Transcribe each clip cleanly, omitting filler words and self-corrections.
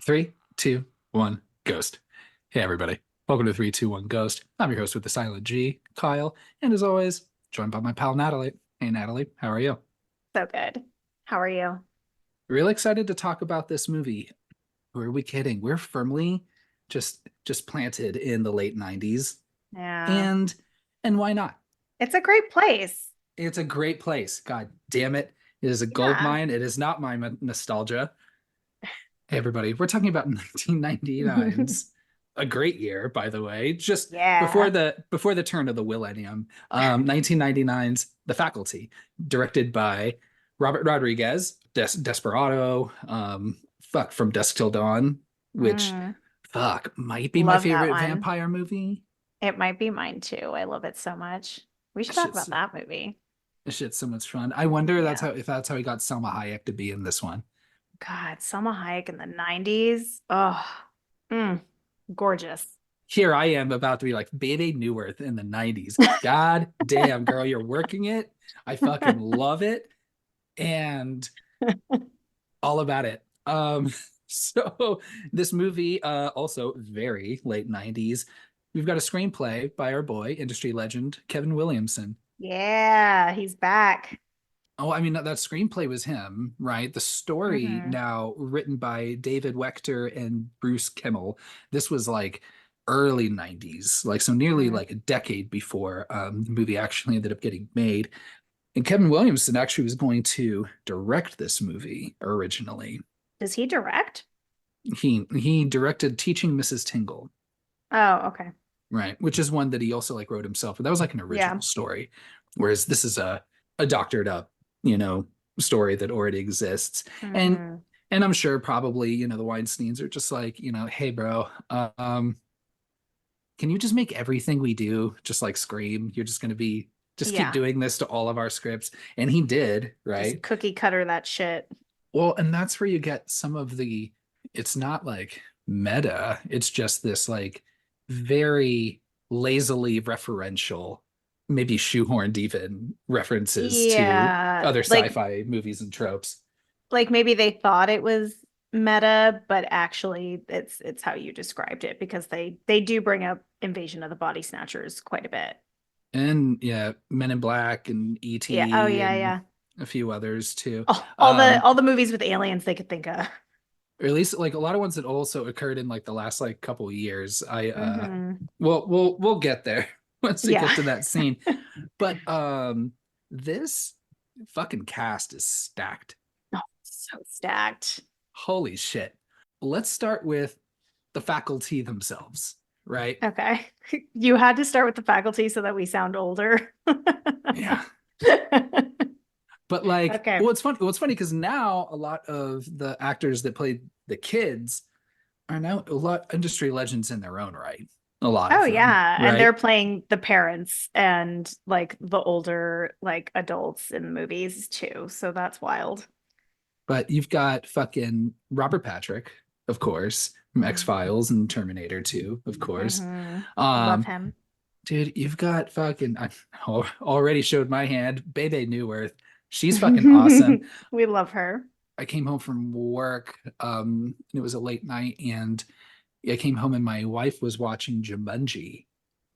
Three, two, one, ghost. Hey, everybody. Welcome to 321 Ghost. I'm your host with the silent G, Kyle. And as always, joined by my pal Natalie. Hey, Natalie, how are you? So good. How are you? Really excited to talk about this movie. Who are we kidding? We're firmly just planted in the late 90s. Yeah. And and why not? It's a great place. It's a great place. God damn it. It is a gold Yeah. mine. It is not my nostalgia. Hey, everybody, we're talking about 1999's a great year, by the way, just Yeah. before the turn of the millennium. 1999's The Faculty, directed by Robert Rodriguez, Desperado, From Dusk Till Dawn, which Mm, might be my love that favorite one. vampire movie. It might be mine too. I love it so much. We should That talk shit's about that movie. that shit's so much fun. I wonder Yeah. if that's how he got Selma Hayek to be in this one. God, Selma Hayek in the 90s. Oh, mm, gorgeous. Here I am about to be like Bebe Neuwirth in the 90s. God damn, girl, you're working it. I fucking love it. And all about it. So this movie, also very late 90s. We've got a screenplay by our boy, industry legend, Kevin Williamson. Yeah, he's back. Oh, I mean, that screenplay was him, right? The story Hmm. now written by David Wechter and Bruce Kimmel. This was like early 90s, like so nearly Mm. like a decade before the movie actually ended up getting made. And Kevin Williamson actually was going to direct this movie originally. Does he direct? He directed Teaching Mrs. Tingle, Oh, okay. right? Which is one that he also like wrote himself, but that was like an Yeah. original story. Whereas this is a doctored up, you know, story that already exists. And Hmm. and I'm sure probably, the Weinsteins are just like, hey bro, can you just make everything we do just like Scream? You're just gonna be just keep Yeah. doing this to all of our scripts. And he did, Just right? cookie cutter that shit. Well, and that's where you get some of it's not like meta, it's just this like very lazily referential, maybe shoehorned even references to Yeah, other like sci-fi movies and tropes. maybe they thought it was meta, but actually it's how you described it because they do bring up Invasion of the Body Snatchers quite a bit. And yeah, Men in Black and Yeah, oh E.T. yeah, and yeah. a few others too. All the movies with aliens they could think of. Or at least like a lot of ones that also occurred in like the last like couple of years. Hmm. We'll get there once we Yeah. get to that scene. But this fucking cast is stacked. Oh, so stacked. Holy shit. Let's start with the faculty themselves, right? Okay. You had to start with the faculty so that we sound older. Yeah. But like, Okay. what's funny because now a lot of the actors that played the kids are now a lot industry legends in their own right. A lot Oh of them, yeah, and they're right? playing the parents and like the older like adults in the movies too. So that's wild. But you've got fucking Robert Patrick, of course, from X-Files and Terminator 2, of course. Mm-hmm. Love Um, him. dude, you've got I already showed my hand, Bebe Neuwirth. She's fucking awesome. We love her. I came home from work, and it was a late night, and I came home and my wife was watching Jumanji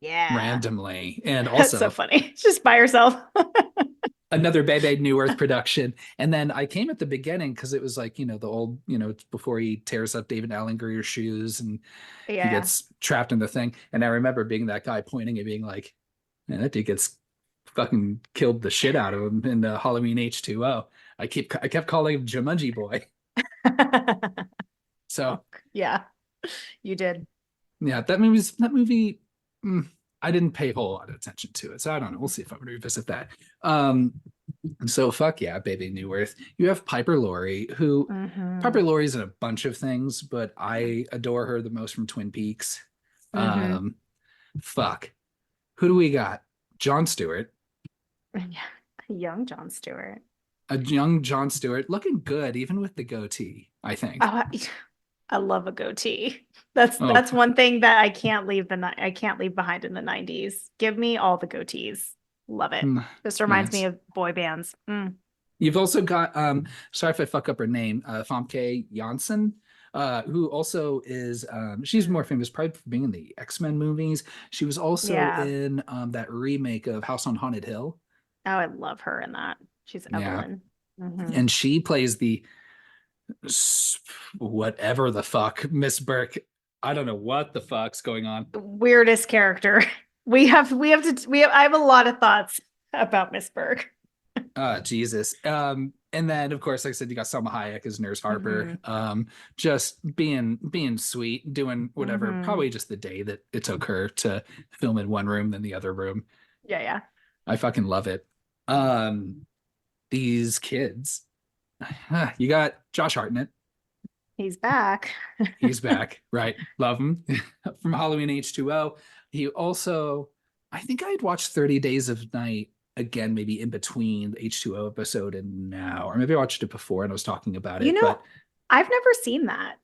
Yeah. randomly, and That's so also funny. Just by herself. another Bebe New Earth production. And then I came at the beginning because it was like, the old, it's before he tears up David Allen Greer's shoes and he Yeah. gets trapped in the thing. And I remember being that guy pointing and being like, man, that dude gets fucking killed the shit out of him in the Halloween H2O. I kept calling him Jumanji Boy. Oh, So yeah, you did. yeah, that movie. mm, I didn't pay a whole lot of attention to it, so I don't know. We'll see if I'm gonna revisit that. Um, so fuck yeah, Baby New Earth. You have Piper Laurie, who Mm-hmm. Piper Laurie's in a bunch of things, but I adore her the most from Twin Peaks. Mm-hmm. Um, fuck. Who do we got? Jon Stewart, Yeah. Young Jon Stewart. a young Jon Stewart, looking good even with the goatee. I think. Oh, I love a goatee. Oh, That's one thing that I can't leave behind in the 90s. Give me all the goatees. Love it. This reminds me nice. of boy bands. Mm. You've also got sorry if I fuck up her name, Famke Janssen, who also is she's more famous probably for being in the X-Men movies. She was also Yeah. in that remake of House on Haunted Hill. Oh, I love her in that. She's Yeah. Evelyn. Hmm. And she plays the whatever the fuck Miss Burke. I don't know what the fuck's going on. Weirdest character. I have a lot of thoughts about Miss Berg. Jesus. And then of course, like I said, you got Selma Hayek as Nurse Harper. Hmm. Just being sweet, doing whatever, Hmm. probably just the day that it took her to film in one room than the other room. Yeah, yeah. I fucking love it. These kids. You got Josh Hartnett. He's back. He's back, right? Love him from Halloween H2O. He also, I think I'd watched 30 Days of Night again, maybe in between the H2O episode and now, or maybe I watched it before and I was talking about You it, know, but I've never seen that.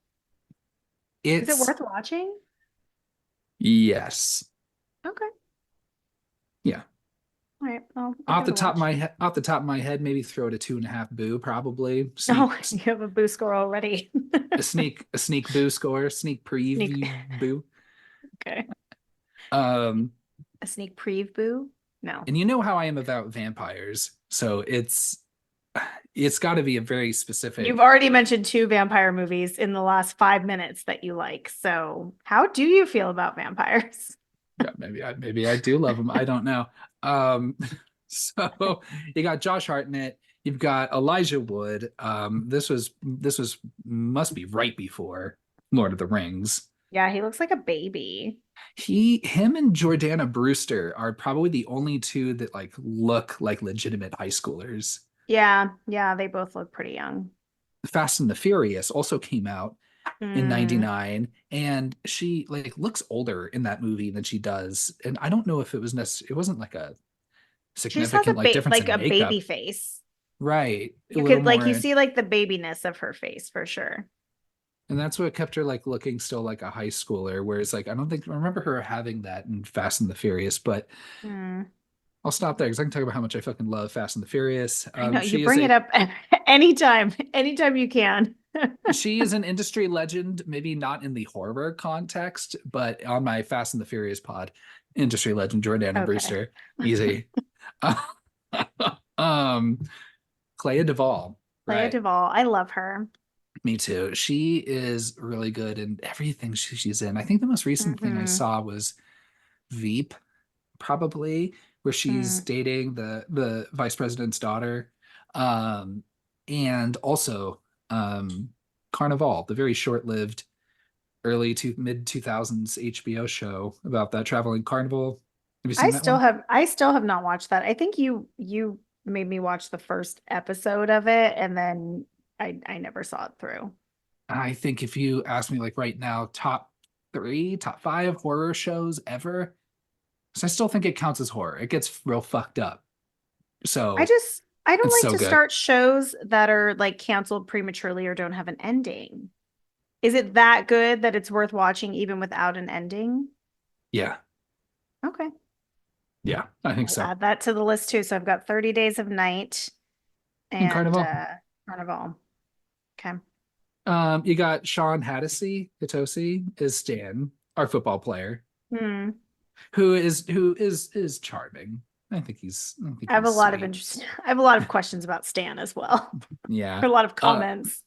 Is it it's worth watching? yes, Okay. yeah. All right. Well, I'll Off give the it a top of watch. my head, off the top of my head, maybe throw it a 2.5 boo, probably. Oh, you have a boo score already. A sneak boo score, sneak Sneak. preview boo. Okay. Um, A sneak preview? No. and you know how I am about vampires, so it's got to be a very specific. You've already mentioned 2 vampire movies in the last 5 minutes that you like. So, how do you feel about vampires? Yeah, maybe I do love him. I don't know. Um, so you got Josh Hartnett, you've got Elijah Wood. This was must be right before Lord of the Rings. Yeah, he looks like a baby. Him and Jordana Brewster are probably the only two that like look like legitimate high schoolers. Yeah, yeah, they both look pretty young. Fast and the Furious also came out in Mm. 99, and she like looks older in that movie than she does. And I don't know if it was necessary, it wasn't like a She just has a significant like difference like in a baby makeup. face. Right. A You little could like you more. see like the babiness of her face for sure. And that's what kept her like looking still like a high schooler. Whereas like I don't think I remember her having that in Fast and the Furious, but Mm. I'll stop there because I can talk about how much I fucking love Fast and the Furious. I know you She is bring it a up anytime you can. she is an industry legend, maybe not in the horror context, but on my Fast and the Furious pod, industry legend Jordana Okay. Brewster. Easy. um Clea Duvall. Clea Right. Duvall, I love her. Me too. She is really good in everything she's in. I think the most recent thing I Hmm. saw was Veep, probably, where she's Mm. dating the vice president's daughter. Um, and also Carnival, the very short-lived early to mid 2000s HBO show about that traveling carnival. Have you seen that one? I still have not watched that. I think you made me watch the first episode of it and then I never saw it through. I think if you ask me like right now, top 3, top 5 horror shows ever, so I still think it counts as horror. It gets real fucked up. So I don't it's like so to good. start shows that are like canceled prematurely or don't have an ending. Is it that good that it's worth watching even without an ending? Yeah. Okay. Yeah, I think I'll so. add that to the list too. So I've got 30 Days of Night And and Carnival. Carnival. Okay. You got Sean Hitosi is Stan, our football player, Hmm. who is charming. I think I have a he's lot of sweet. interest. I have a lot of questions about Stan as well. Yeah. A lot of Uh, comments.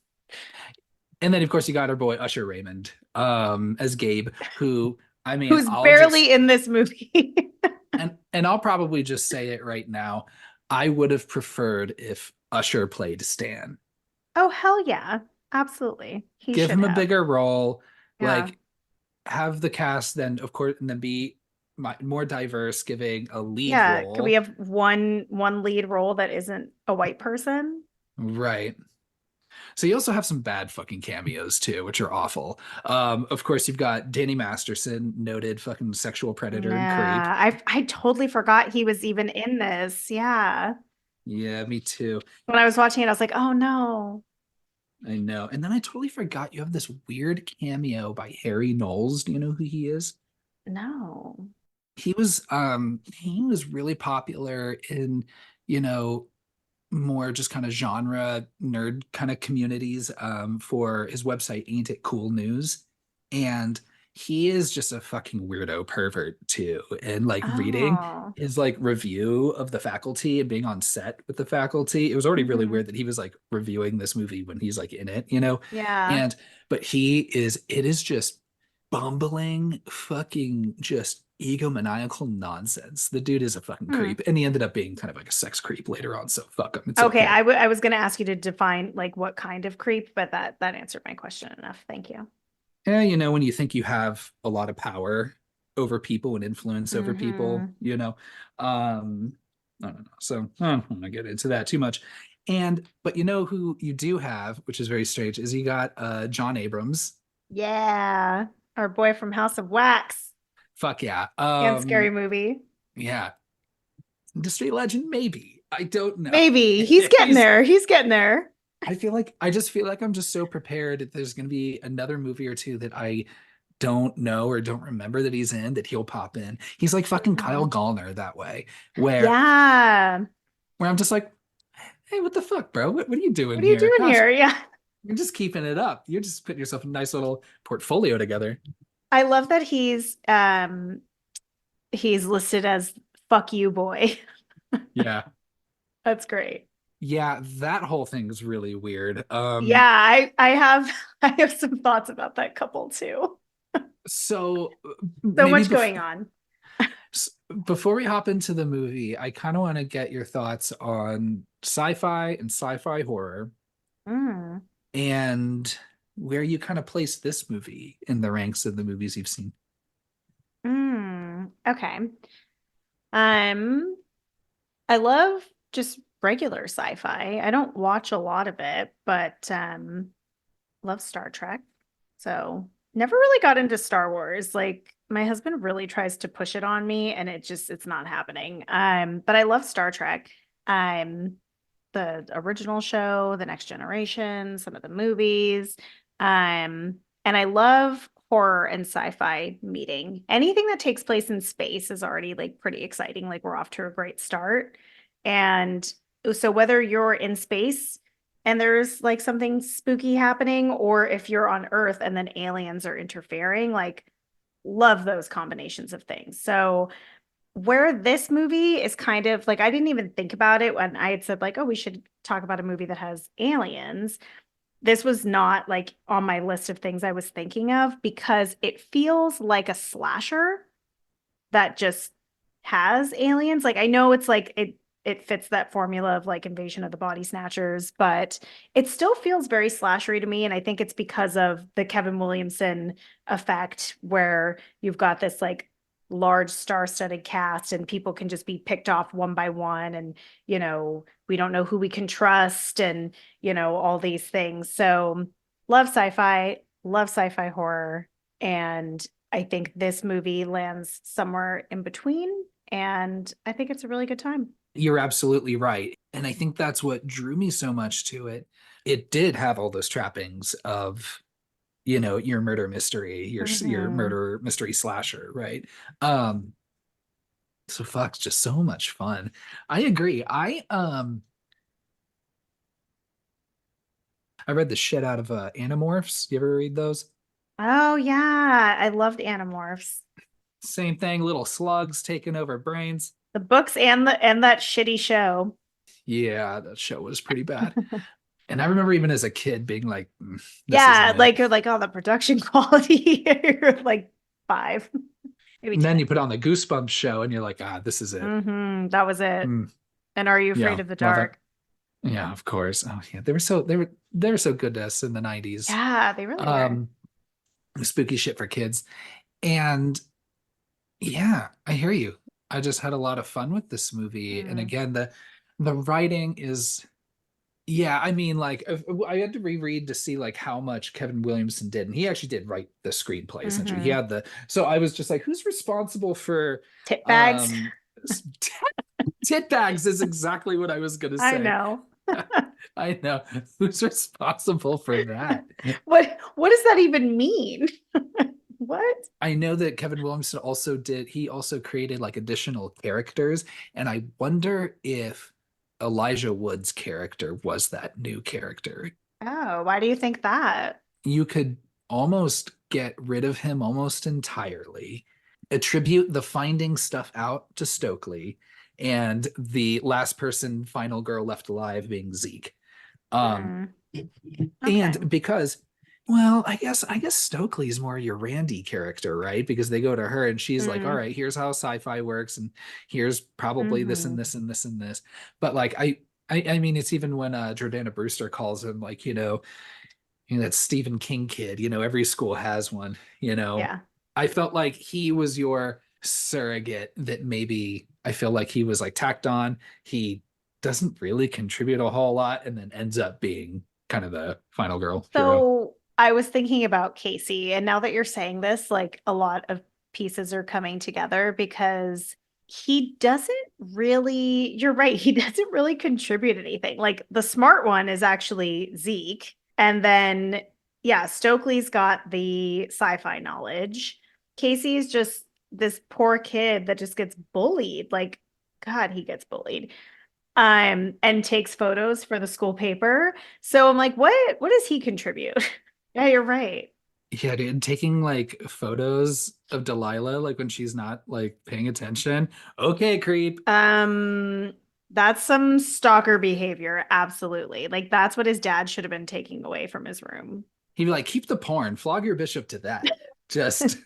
and then of course you got our boy Usher Raymond, as Gabe, who I mean, Who's I'll just barely in this movie. and I'll probably just say it right now. I would have preferred if Usher played Stan. Oh, hell yeah. Absolutely. He Give should him a have. bigger role, Yeah. like have the cast then of course and then be more diverse, giving a lead Yeah. Could we role. have one lead role that isn't a white person? Right. So you also have some bad fucking cameos too, which are awful. Of course you've got Danny Masterson, noted fucking sexual predator and creep. Yeah. I totally forgot he was even in this. Yeah. Yeah, me too. When I was watching it, I was like, oh no. I know. And then I totally forgot you have this weird cameo by Harry Knowles. Do you know who he is? No. He was really popular in, you know, more just kind of genre nerd kind of communities for his website, Ain't It Cool News. And he is just a fucking weirdo pervert too. And like reading Oh. his like review of the faculty and being on set with the faculty, it was already really Mhm. weird that he was like reviewing this movie when he's like in it, you know? Yeah. And but it is just bumbling fucking just egomaniacal nonsense. The dude is a fucking Hmm. creep, and he ended up being kind of like a sex creep later on. So fuck him. It's Okay, okay. I was going to ask you to define like what kind of creep, but that answered my question enough. Thank you. Yeah, you know, when you think you have a lot of power over people and influence over people, Hmm. you know, I don't know. So I don't want to get into that too much. And but you know who you do have, which is very strange, is you got John Abrams. Yeah. Our boy from House of Wax Fuck yeah. and Scary Movie. Yeah. Industry legend, maybe. I don't know. Maybe he's getting He's there. He's getting there. I just feel like I'm just so prepared if there's gonna be another movie or two that I don't know or don't remember that he's in that he'll pop in. He's like fucking Kyle Mhm. Gallner that way, where Yeah. I'm just like, hey, what the fuck, bro? What are you doing What are you here? doing Gosh, here? Yeah. you're just keeping it up. You're just putting yourself a nice little portfolio together. I love that he's listed as fuck you boy. Yeah. That's great. Yeah, that whole thing is really weird. Yeah, I have I have some thoughts about that couple too. So So maybe much going on. before we hop into the movie, I kind of want to get your thoughts on sci-fi and sci-fi horror Mm, and where you kind of place this movie in the ranks of the movies you've seen. okay. Um, I love just regular sci-fi. I don't watch a lot of it, but love Star Trek. So never really got into Star Wars. Like my husband really tries to push it on me and it's not happening. But I love Star Trek. Um, the original show, The Next Generation, some of the movies. And I love horror and sci-fi meeting. Anything that takes place in space is already like pretty exciting. Like we're off to a great start. And so whether you're in space and there's like something spooky happening, or if you're on Earth and then aliens are interfering, like love those combinations of things. So where this movie is kind of like, I didn't even think about it when I had said like, oh, we should talk about a movie that has aliens. This was not like on my list of things I was thinking of because it feels like a slasher that just has aliens. Like I know it's like it fits that formula of like Invasion of the Body Snatchers, but it still feels very slashery to me. And I think it's because of the Kevin Williamson effect, where you've got this like large star-studded cast and people can just be picked off one by one. And, we don't know who we can trust and, all these things. So love sci-fi horror. And I think this movie lands somewhere in between. And I think it's a really good time. You're absolutely right. And I think that's what drew me so much to it. It did have all those trappings of, your murder mystery, your Mhm. murder mystery slasher, right? Um, so fuck's just so much fun. I agree. I read the shit out of Animorphs. You ever read those? Oh yeah, I loved Animorphs. Same thing, little slugs taking over brains. The books and that shitty show. Yeah, that show was pretty bad. And I remember even as a kid being like, this isn't Yeah, it. like you're like, oh, the production quality. You're like five, maybe And then 10. you put on the Goosebumps show and you're like, this is it. That was it. Mm, And Are You yeah, Afraid of the love it. Dark? Yeah, of course. Oh yeah, they were so good to us in the 90s. Yeah, they really were. Um, spooky shit for kids. And yeah, I hear you. I just had a lot of fun with this movie. And Mm. again, the writing is yeah, I mean, like I had to reread to see like how much Kevin Williamson did, and he actually did write the screenplay essentially. He Hmm. had so I was just like, who's responsible for Tit bags. um tit bags is exactly what I was gonna I say. know. I know. Who's responsible for that? What does that even mean? What? I know that Kevin Williamson he also created like additional characters, and I wonder if Elijah Wood's character was that new character. Oh, why do you think that? You could almost get rid of him almost entirely, attribute the finding stuff out to Stokely, and the last person, final girl left alive being Zeke. Um, Hmm. Okay. and because, well, I guess Stokely's more your Randy character, right? Because they go to her and she's like, all Mm. right, here's how sci-fi works, and here's probably this and Hmm. this and this and this. But like I mean, it's even when Jordana Brewster calls him like, that Stephen King kid, every school has one. Yeah. I felt like he was your surrogate that maybe I feel like he was like tacked on. He doesn't really contribute a whole lot and then ends up being kind of the final girl hero. So I was thinking about Casey, and now that you're saying this, like a lot of pieces are coming together because he doesn't really, you're right, he doesn't really contribute anything. Like the smart one is actually Zeke. And then, yeah, Stokely's got the sci-fi knowledge. Casey's just this poor kid that just gets bullied. Like, God, he gets bullied. And takes photos for the school paper. So I'm like, what does he contribute? Yeah, you're right. Yeah, dude, taking like photos of Delilah like when she's not like paying attention. Okay, creep. Um, that's some stalker behavior, absolutely. Like that's what his dad should have been taking away from his room. He'd be like, keep the porn, flog your bishop to that. Just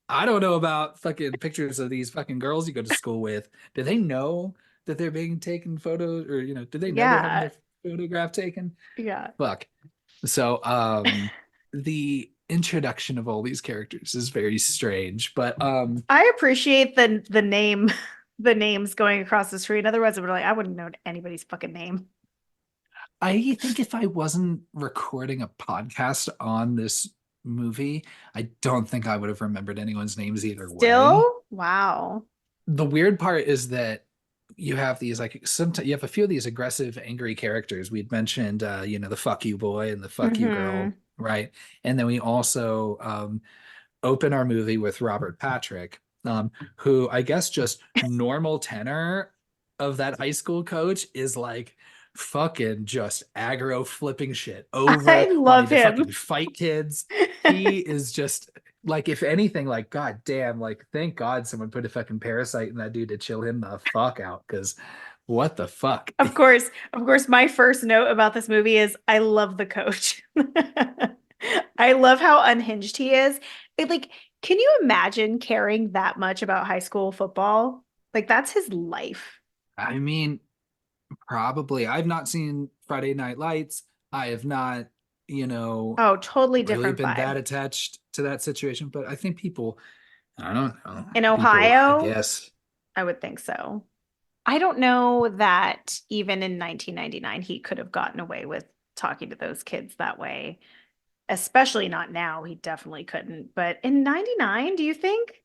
I don't know about fucking pictures of these fucking girls you go to school with. Do they know that they're being taken photos, or do they know they're having Yeah, their photograph taken? yeah. Fuck. So the introduction of all these characters is very strange, but I appreciate the name, the names going across the street. Otherwise, I would like I wouldn't know anybody's fucking name. I think if I wasn't recording a podcast on this movie, I don't think I would have remembered anyone's names either way. Still? Wow. The weird part is that you have these like sometimes you have a few of these aggressive, angry characters. We'd mentioned the fuck you boy and the fuck you girl, Hmm. right? And then we also open our movie with Robert Patrick, who I guess just normal tenor of that high school coach is like fucking just aggro flipping shit I over, wanting love to him. fucking fight kids. He is just like, if anything, like, god damn, like, thank God someone put a fucking parasite in that dude to chill him the fuck out. Because what the fuck? Of course, my first note about this movie is I love the coach. I love how unhinged he is. Like, can you imagine caring that much about high school football? Like, that's his life. I mean, probably. I've not seen Friday Night Lights. I have not, Oh, totally really different been that vibe. attached to that situation. But I think people, I don't know, In people, I Ohio, guess. I would think so. I don't know that even in 1999 he could have gotten away with talking to those kids that way, especially not now. He definitely couldn't. But in 99, do you think?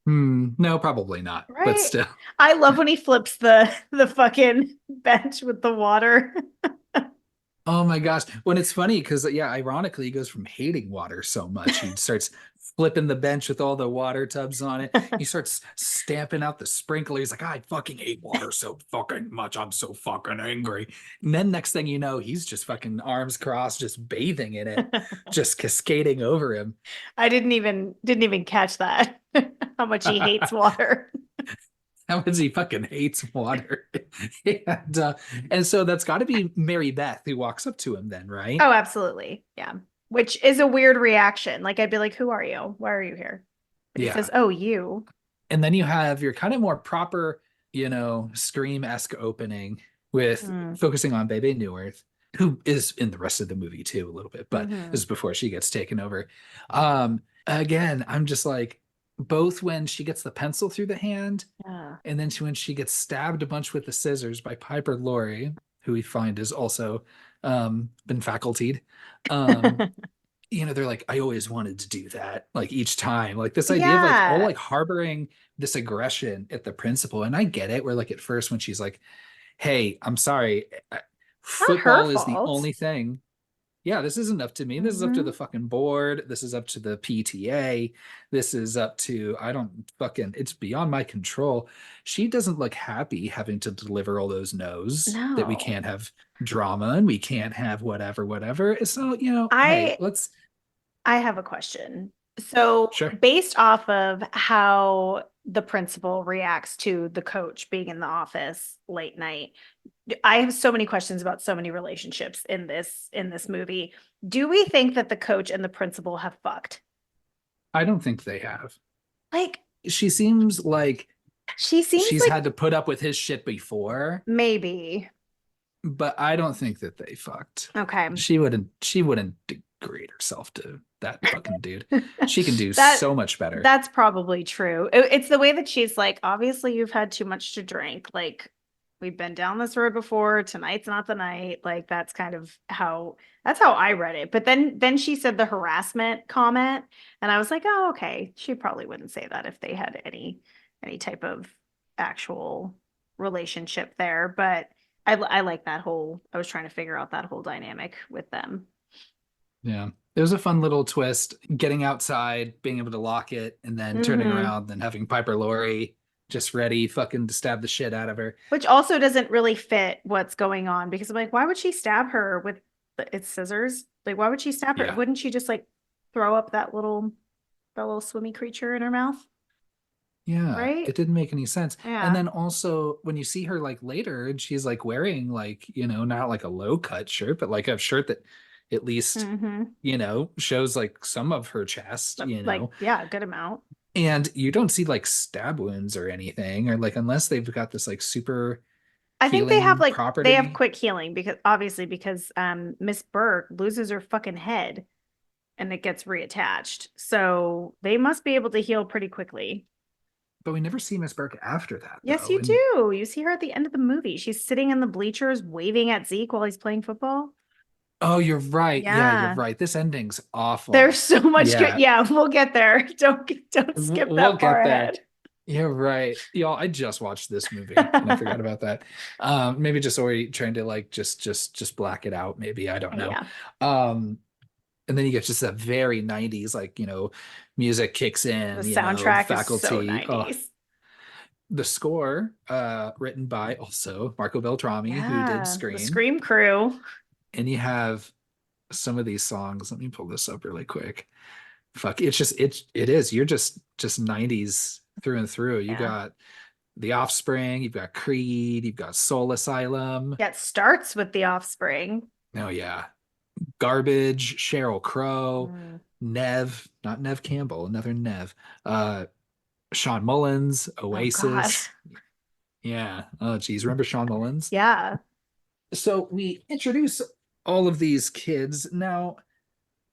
No, probably not. But Right? still. I love when he flips the fucking bench with the water. Oh my gosh. When it's funny, because yeah, ironically, he goes from hating water so much, he starts flipping the bench with all the water tubs on it. He starts stamping out the sprinkler. He's like, I fucking hate water so fucking much. I'm so fucking angry. And then next thing you know, he's just fucking arms crossed, just bathing in it, just cascading over him. Didn't even catch that. How much he hates water. How much he fucking hates water. And so that's got to be Mary Beth who walks up to him then, right? Oh, absolutely. Yeah. Which is a weird reaction. Like I'd be like, "Who are you? Why are you here?" But he says, Yeah. "Oh, you." And then you have your kind of more proper, Scream-esque opening with Mm. focusing on Bebe Neuwirth, who is in the rest of the movie too a little bit, but this Hmm. is before she gets taken over. Again, I'm just like, both when she gets the pencil through the hand, Yeah. and then when she gets stabbed a bunch with the scissors by Piper Laurie, who we find is also been facultied. Um, they're like, I always wanted to do that, like each time, like this idea of like all Yeah. like harboring this aggression at the principal. And I get it, where like at first when she's like, hey, I'm sorry, Not her football is the fault. only thing. Yeah, this isn't up to me. This is up to the Mhm. fucking board. This is up to the PTA. This is up to, I don't fucking, it's beyond my control. She doesn't look happy having to deliver all those no's that we No. can't have drama and we can't have whatever, whatever. So, hey, I let's, I have a question. So, sure. based off of how the principal reacts to the coach being in the office late night, I have so many questions about so many relationships in this movie. Do we think that the coach and the principal have fucked? I don't think they have. Like, She seems like she seems she's like had to put up with his shit before, maybe. but I don't think that they fucked. Okay. She wouldn't degrade herself to that fucking dude. She can do That so much better. that's probably true. It's the way that she's like, obviously you've had too much to drink. Like we've been down this road before. Tonight's not the night. Like that's how I read it. But then she said the harassment comment, and I was like, oh, okay. She probably wouldn't say that if they had any type of actual relationship there. But I like that whole. I was trying to figure out that whole dynamic with them. Yeah. It was a fun little twist, getting outside, being able to lock it, and then turning Hmm. around and having Piper Laurie just ready fucking to stab the shit out of her. Which also doesn't really fit what's going on because I'm like, why would she stab her with its scissors? Like, why would she stab her? Yeah. Wouldn't she just like throw up that little swimmy creature in her mouth? Yeah, Right? it didn't make any sense. And Yeah. then also when you see her like later and she's like wearing like, not like a low cut shirt, but like a shirt that at least, Mm-hmm. shows like some of her chest, Like, yeah, a good amount. and you don't see like stab wounds or anything, or like unless they've got this like super I think healing they have property. quick healing because obviously because Miss Burke loses her fucking head and it gets reattached. So they must be able to heal pretty quickly. But we never see Miss Burke after that Yes, though. you And do. You see her at the end of the movie. She's sitting in the bleachers waving at Zeke while he's playing football. oh, you're right. Yeah, you're Yeah. right. This ending's There's awful. so much good. Yeah, Yeah, we'll get there. Don't skip we'll that far get there. ahead. You're right. Y'all, I just watched this movie and I forgot about that. Maybe just already trying to like just black it out, maybe. I don't know. Yeah. Um, and then you get just that very 90s, like, music kicks The in, soundtrack is so faculty. Oh, 90s. the score, written by also Marco Beltrami, who did Yeah. The Scream. Scream crew. And you have some of these songs. Let me pull this up really quick. Fuck, it's just it is. You're just 90s through and through. You Yeah. got The Offspring, you've got Creed, you've got Soul Asylum. Yeah, it starts with The Offspring. Oh yeah. Garbage, Sheryl Crow, Mm. Nev, not Nev Campbell, another Nev. Sean Mullins, Oh God. Oasis. Yeah. Oh geez, remember Sean Mullins? Yeah. So we introduce all of these kids. Now,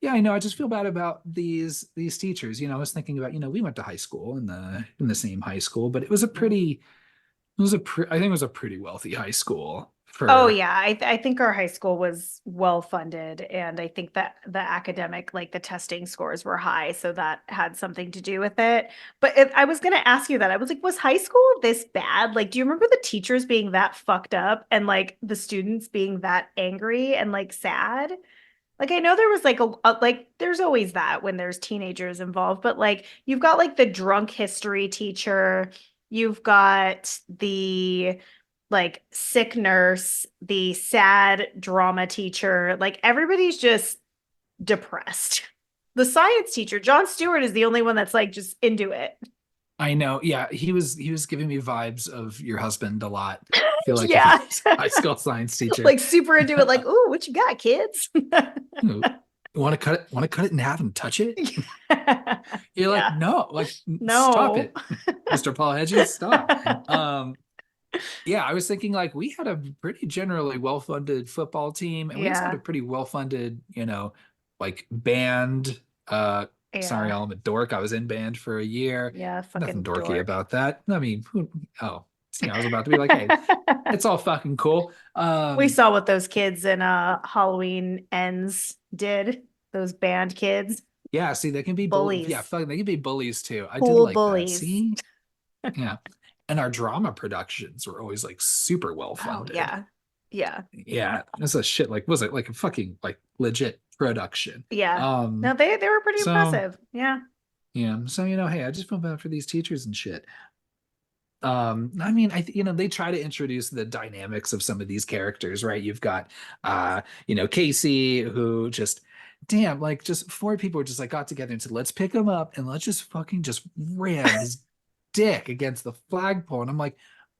yeah, I know. I just feel bad about these teachers. I was thinking about, we went to high school in the same high school, but I think it was a pretty wealthy high school Oh for. yeah, I think our high school was well funded, and I think that the academic, like the testing scores were high, so that had something to do with it. But I was gonna ask you that. I was like, was high school this bad? Like, do you remember the teachers being that fucked up and like the students being that angry and like sad? Like I know there was like like there's always that when there's teenagers involved, but like you've got like the drunk history teacher, you've got the like sick nurse, the sad drama teacher, like everybody's just depressed. The science teacher, John Stewart, is the only one that's like just into it. I know. Yeah, he was giving me vibes of your husband a lot. I feel like if he Yeah. was a high school science teacher. Like super into it, like, ooh, what you got, kids? Want to cut it in half and touch it? You're like, Yeah. no, like stop No. it, Mr. Paul Hedges, stop. Yeah, I was thinking like we had a pretty generally well-funded football team, and we also had a Yeah. pretty well-funded, like band. Sorry, Yeah. I'm a dork. I was in band for a year. Yeah. Nothing Fucking dorky dork. about that. I mean, oh, I was about to be like, hey, it's all fucking cool. We saw what those kids in Halloween Ends did. Those band kids, Yeah, see, they can be yeah, bullies, fuck, they can be bullies too. I did cool like that. bullies. See? Yeah. And our drama productions were always like super well Oh funded. yeah. Yeah. Yeah, it's a shit. Like, was it like a fucking like legit production? Yeah. No, Um, they were pretty so impressive. Yeah. yeah, so hey, I just feel bad for these teachers and shit. I mean, they try to introduce the dynamics of some of these characters, right? You've got Casey, who just damn, like just four people just like got together and said, let's pick him up and let's just fucking just ram his dick against the flagpole. And I'm like,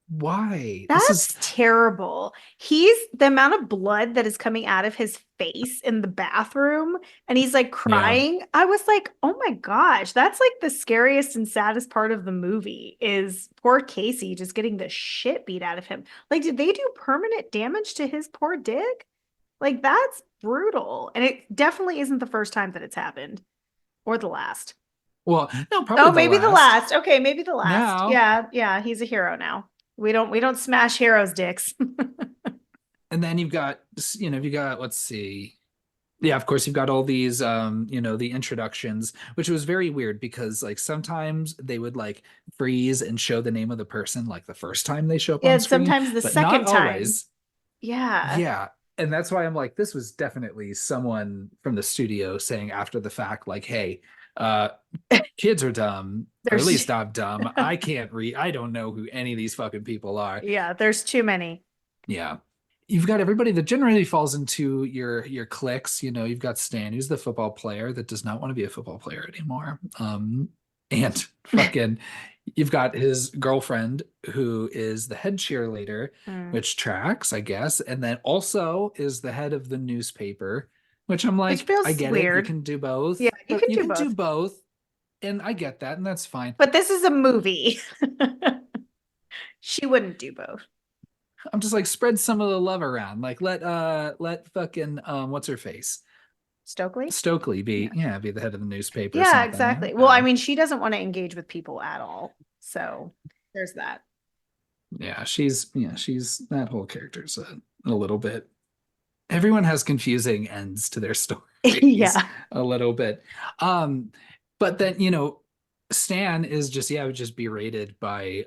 why? This is That's terrible. He's the amount of blood that is coming out of his face in the bathroom and he's like yeah. crying. I was like, "Oh my gosh, that's like the scariest and saddest part of the movie is poor Casey just getting the shit beat out of him." Like, did they do permanent damage to his poor dick? Like, that's brutal. And it definitely isn't the first time that it's happened or the last. Well, no, probably Oh, the maybe the last. last. Okay, maybe the last. Now, Yeah, yeah, he's a hero now. We don't smash heroes' dicks. and then you got, let's see. Yeah, of course, you've got all these, the introductions, which was very weird because, like, sometimes they would like freeze and show the name of the person, like the first time they show up on Yeah, screen, sometimes the but not second time. always. Yeah. Yeah. And that's why I'm like, this was definitely someone from the studio saying after the fact, like, hey, uh, kids are dumb, or at There's least I'm dumb. I can't read, I don't know who any of these fucking people are. yeah, there's too many. Yeah. You've got everybody that generally falls into your cliques. You've got Stan, who's the football player that does not want to be a football player anymore. And fucking you've got his girlfriend who is the head cheerleader, Mm. which tracks, I guess, and then also is the head of the newspaper, which I'm Which like, I feels get it, you weird. can do both, Yeah, you but can you do can do both. both, and I get that, and that's fine. But this is a movie. She wouldn't do both. I'm just like spread some of the love around. Like let fucking what's her face? Stokely? Stokely Yeah. be the head of the newspaper or Yeah, something. I exactly. don't Well, I know. mean, she doesn't want to engage with people at all. So there's that. Yeah, she's that whole character's a little bit. Everyone has confusing ends to their stories Yeah. a little bit. Um, but then, Stan is just would just berated by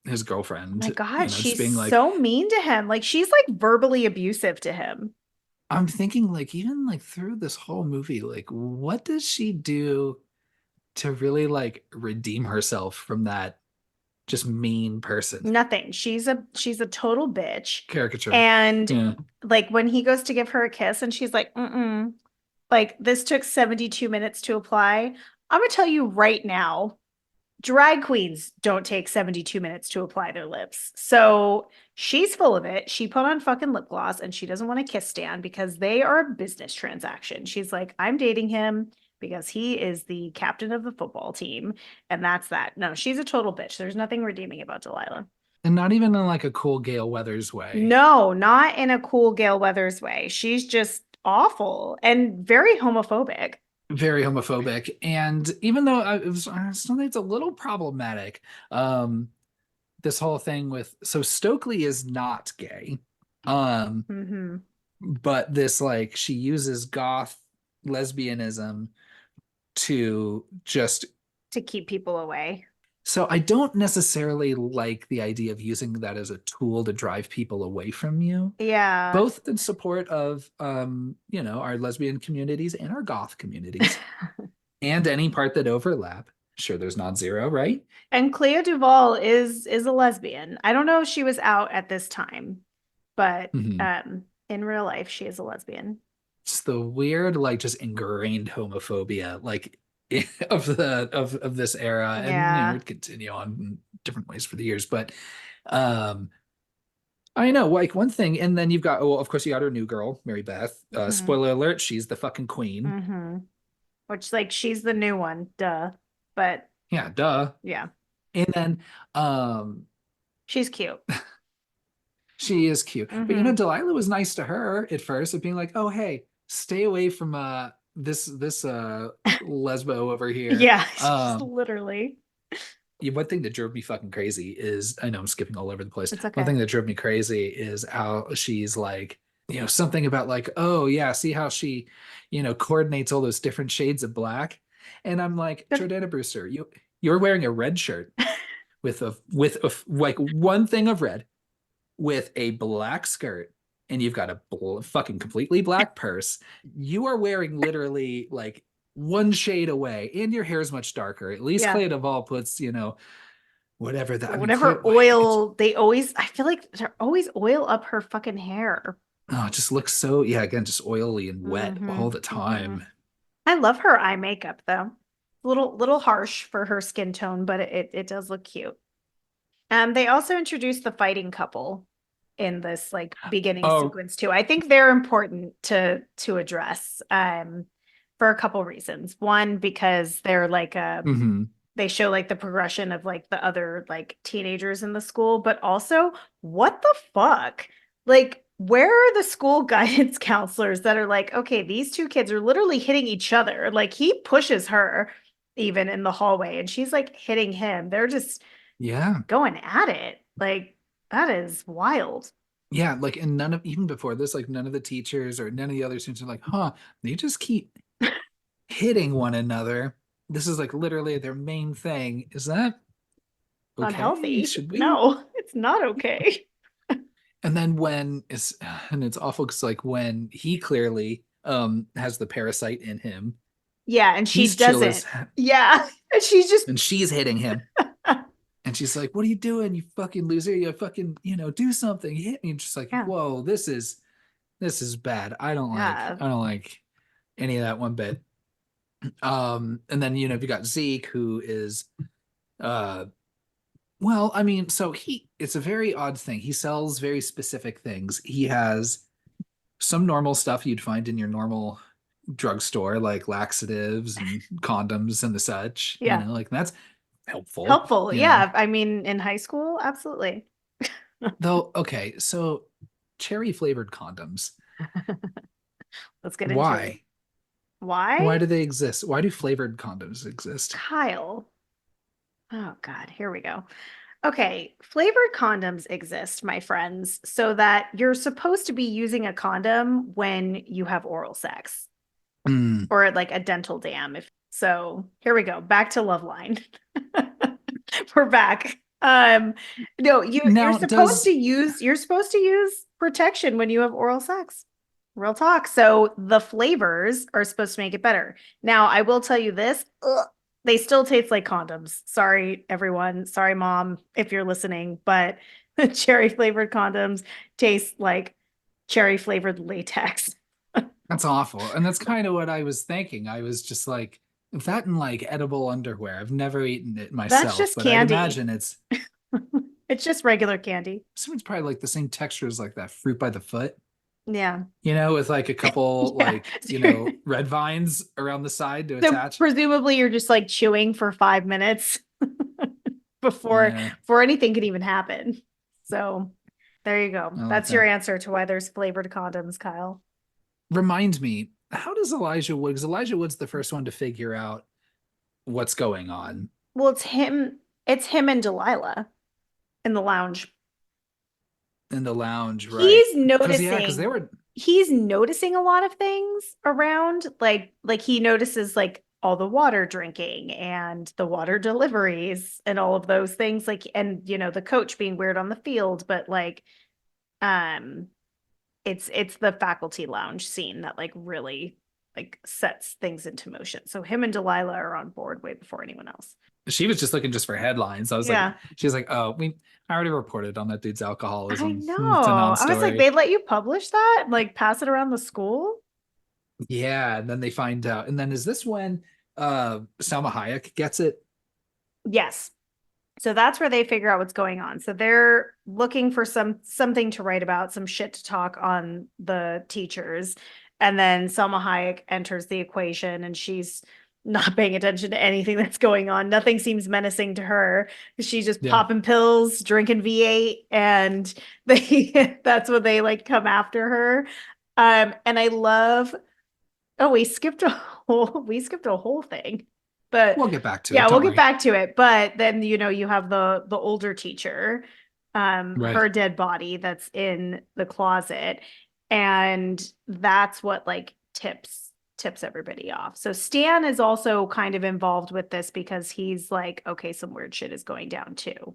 his My girlfriend, God, just she's being like, so mean to him. Like she's like verbally abusive to him. I'm thinking like even like through this whole movie, like what does she do to really like redeem herself from that just mean person Nothing. She's a total bitch. caricature? And Yeah. like when he goes to give her a kiss and she's like, mm-mm, like this took 72 minutes to apply. I'm gonna tell you right now, drag queens don't take 72 minutes to apply their lips. So she's full of it. She put on fucking lip gloss and she doesn't want to kiss Stan because they are a business transaction. She's like, I'm dating him because he is the captain of the football team. And that's that. No, she's a total bitch. There's nothing redeeming about Delilah. And not even in like a cool Gale Weathers way. No, not in a cool Gale Weathers way. She's just awful and very homophobic. Very homophobic. And even though I still think it's a little problematic, this whole thing with so Stokely is not gay. Um, Mm-hmm. but this like she uses goth lesbianism to just To keep people away. so I don't necessarily like the idea of using that as a tool to drive people away from you, Yeah. both in support of our lesbian communities and our goth communities and any part that overlap. Sure, there's not zero, right? And Clea Duvall is a lesbian. I don't know if she was out at this time, but Mhm. in real life she is a lesbian. It's the weird, like just ingrained homophobia, like of this era, and Yeah. it continue on in different ways for the years. But um I know, like one thing, and then you've got, well, of course, you got her new girl, Mary Beth. Hmm. Spoiler alert, she's the fucking queen. Hmm. Which like she's the new one, duh. But Yeah, duh. yeah, And then she's cute. she is cute. But Hmm. Delilah was nice to her at first of being like, oh hey, stay away from this lesbo over here. Yeah, she's literally. One thing that drove me fucking crazy is I know I'm skipping all over the place. It's One okay. thing that drove me crazy is how she's like, something about like, oh yeah, see how she, coordinates all those different shades of black. And I'm like, Jordana Brewster, you're wearing a red shirt with like one thing of red, with a black skirt and you've got a fucking completely black purse, you are wearing literally like one shade away, and your hair is much darker. At least Yeah. Clea Duvall puts, whatever that. I mean, Clea, Whatever oil they always, I feel like they're always oil up her fucking hair. it just looks so, yeah, again, just oily and wet Hmm. all the Hmm. time. I love her eye makeup though. Little harsh for her skin tone, but it does look cute. They also introduced the fighting couple in this like beginning Oh, sequence too. I think they're important to address for a couple reasons. One, because they're like mhm. they show like the progression of like the other like teenagers in the school, but also what the fuck? Like, where are the school guidance counselors that are like, okay, these two kids are literally hitting each other? Like, he pushes her even in the hallway and she's like hitting him. They're just Yeah. going at it. Like, that is wild. Yeah, like, and none of, even before this, like none of the teachers or none of the other students are like, huh, they just keep hitting one another. This is like literally their main thing. Is that okay? Unhealthy. Should we? No, it's not okay. And then when it's, and it's awful because like when he clearly has the parasite in him, Yeah, and she he's chill as, doesn't. Yeah. And she's just and she's hitting him. And she's like, "What are you doing, you fucking loser? You fucking, do something. You hit me." And just like, yeah. whoa, this is bad. Yeah. I don't like any of that one bit. And then you got Zeke, who is uh well, I mean, so it's a very odd thing. He sells very specific things. He has some normal stuff you'd find in your normal drugstore, like laxatives and condoms and the such, Yeah. like that's helpful, Helpful. Yeah. I mean, in high school, absolutely. Though, okay, so cherry flavored condoms. Let's get into it. Why? Why Why? do they exist? Why do flavored condoms exist? Kyle. Oh God, here we go. Okay, flavored condoms exist, my friends, so that you're supposed to be using a condom when you have oral sex Mm. or like a dental dam. If so, here we go. Back to Loveline. We're back. No, Now, does you're supposed to use protection when you have oral sex. Real talk. So the flavors are supposed to make it better. Now, I will tell you this, ugh, they still taste like condoms. Sorry, everyone. Sorry, mom, if you're listening, but cherry flavored condoms taste like cherry flavored latex. that's awful? And that's kind of what I was thinking. I was just like, that and like edible underwear. I've never eaten it That's myself, just but I'd candy. imagine it's It's just regular candy. it's probably like the same texture as like that fruit by the foot, Yeah. with like a couple Yeah. like, red vines around the side to So attach. presumably you're just like chewing for 5 minutes before Yeah, before anything could even happen. So there you go. I like That's your that. answer to why there's flavored condoms, Kyle. Remind me, how does Elijah Wood? Because Elijah Wood's the first one to figure out what's going on Well, it's him and Delilah in the lounge. in the lounge, right? He's Because they noticing were. he's noticing a lot of things around, like he notices like all the water drinking and the water deliveries and all of those things, like, and the coach being weird on the field, but like um it's the faculty lounge scene that like really like sets things into motion. So him and Delilah are on board way before anyone else. She was just looking just for headlines. I was like, Yeah. she was like, oh, I already reported on that dude's I alcoholism. It's a know. I was like, non-story. they'd let you publish that? Like pass it around the school? Yeah, and then they find out. And then is this when Salma Hayek gets it? Yes. So that's where they figure out what's going on. So they're looking for something to write about, some shit to talk on the teachers. And then Selma Hayek enters the equation and she's not paying attention to anything that's going on. Nothing seems menacing to her. She's just Yeah. popping pills, drinking V8, and they that's what they like come after her. And I love, oh, we skipped a whole thing. But We'll get back to it. yeah, we'll Don't get worry. back to it. But then you have the older teacher, Right. her dead body that's in the closet, and that's what like tips everybody off. So Stan is also kind of involved with this because he's like, okay, some weird shit is going down too.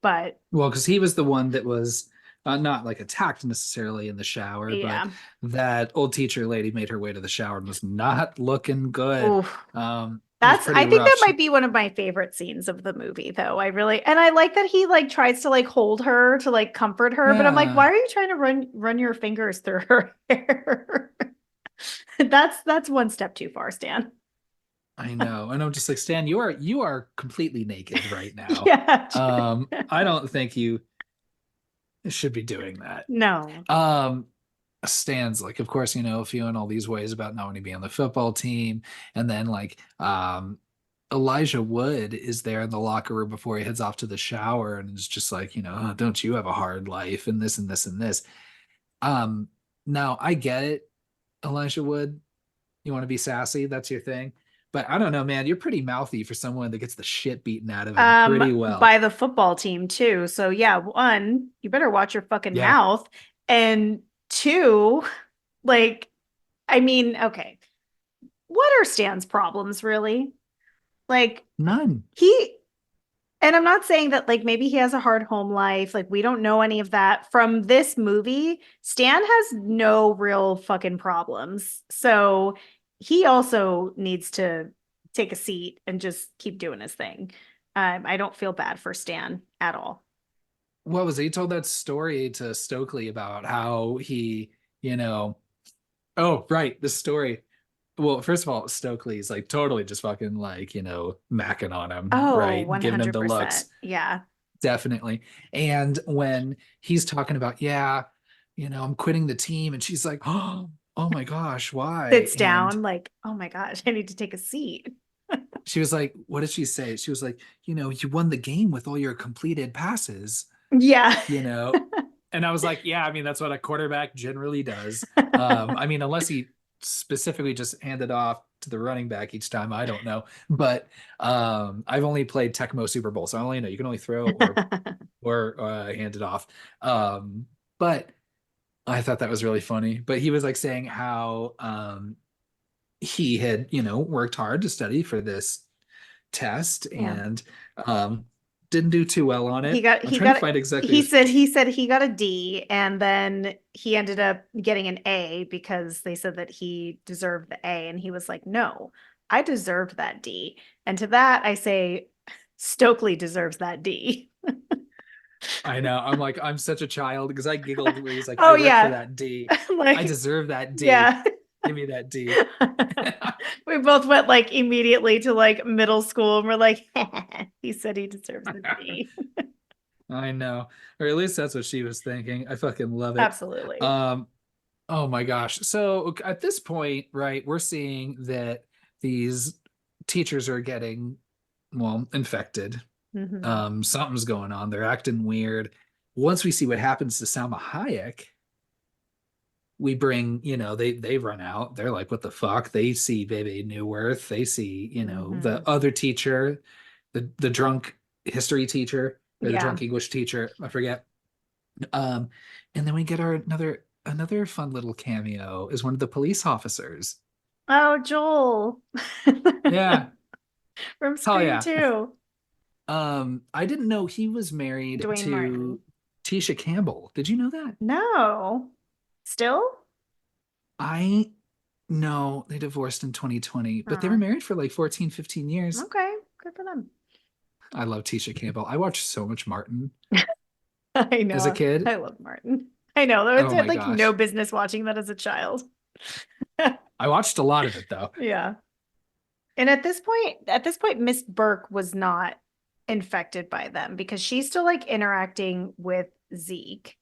But Well, because he was the one that was not like attacked necessarily in the shower, but Yeah. that old teacher lady made her way to the shower and was not looking good. Oof. It was That's pretty I think rough. that might be one of my favorite scenes of the movie though. I like that he like tries to like hold her to like comfort her, but I'm like, Yeah, why are you trying to run your fingers through her hair? That's one step too far, Stan. I know. And I'm just like, Stan, you are completely naked right now. Yeah. I don't think you should be doing that. No. Um, Stan's like, of course, feeling all these ways about not wanting to be on the football team. And then like Elijah Wood is there in the locker room before he heads off to the shower and is just like, "Oh, don't you have a hard life and this and this and this." Um, Now I get it, Elijah Wood. You want to be sassy, that's your thing. But I don't know, man. You're pretty mouthy for someone that gets the shit beaten out of him pretty well. By the football team too. So yeah, one, you better watch your fucking Yeah, mouth. And two, like, I mean, okay, what are Stan's problems really? Like, none. he, and I'm not saying that like maybe he has a hard home life. Like, we don't know any of that from this movie. Stan has no real fucking problems. So he also needs to take a seat and just keep doing his thing. I don't feel bad for Stan at all. What was it? He told that story to Stokely about how he, you know, oh, right, this story. Well, first of all, Stokely's like totally just fucking like, macking on him, Oh, right? Giving him the 100%. looks, Yeah. definitely. And when he's talking about, yeah, I'm quitting the team, and she's like, oh my gosh, why? Sits And down like, oh my gosh, I need to take a seat. she was like, what did she say? She was like, you won the game with all your completed passes, Yeah. you know? And I was like, yeah, I mean, that's what a quarterback generally does. I mean, unless he specifically just handed off to the running back each time, I don't know. But I've only played Tecmo Super Bowl, so I only know you can only throw or hand it off. But I thought that was really funny. But he was like saying how he had, worked hard to study for this test Yeah. and didn't do too well on he it. got I'm he trying to got find exactly he his. said he said he got a D and then he ended up getting an A because they said that he deserved the A and he was like, "No, I deserved that D." And to that I say Stokely deserves that D. I know. I'm like, I'm such a child because I giggled where he's like, I Oh work for yeah. that D. I Like deserve that D. yeah. Give me that D. We both went like immediately to like middle school and we're like, he said he deserves a D. I know. Or at least that's what she was thinking. I fucking love it. Absolutely. Um, oh my gosh. So at this point, right, we're seeing that these teachers are getting, well, infected. Mhm. Something's going on. They're acting weird. Once we see what happens to Salma Hayek, we bring, they run out. They're like, what the fuck? They see Bebe Neuwirth. They see, the Mhm. other teacher, the drunk history teacher or the Yeah. drunk English teacher. I forget. Um, and then we get our another fun little cameo is one of the police officers. Oh, Joel Yeah. from Hell Scream yeah. 2. I didn't know he was married Dwayne to Martin. Tisha Campbell. Did you know that? No. Still? I No, they divorced in 2020, but they were Oh, married for like 14, 15 years. okay. Good for them. I love Tisha Campbell. I watched so much Martin I as a know. kid. I love Martin. I know. I Oh had my like no gosh. business watching that as a child. I watched a lot of it though. Yeah. And at this point, Miss Burke was not infected by them because she's still like interacting with Zeke,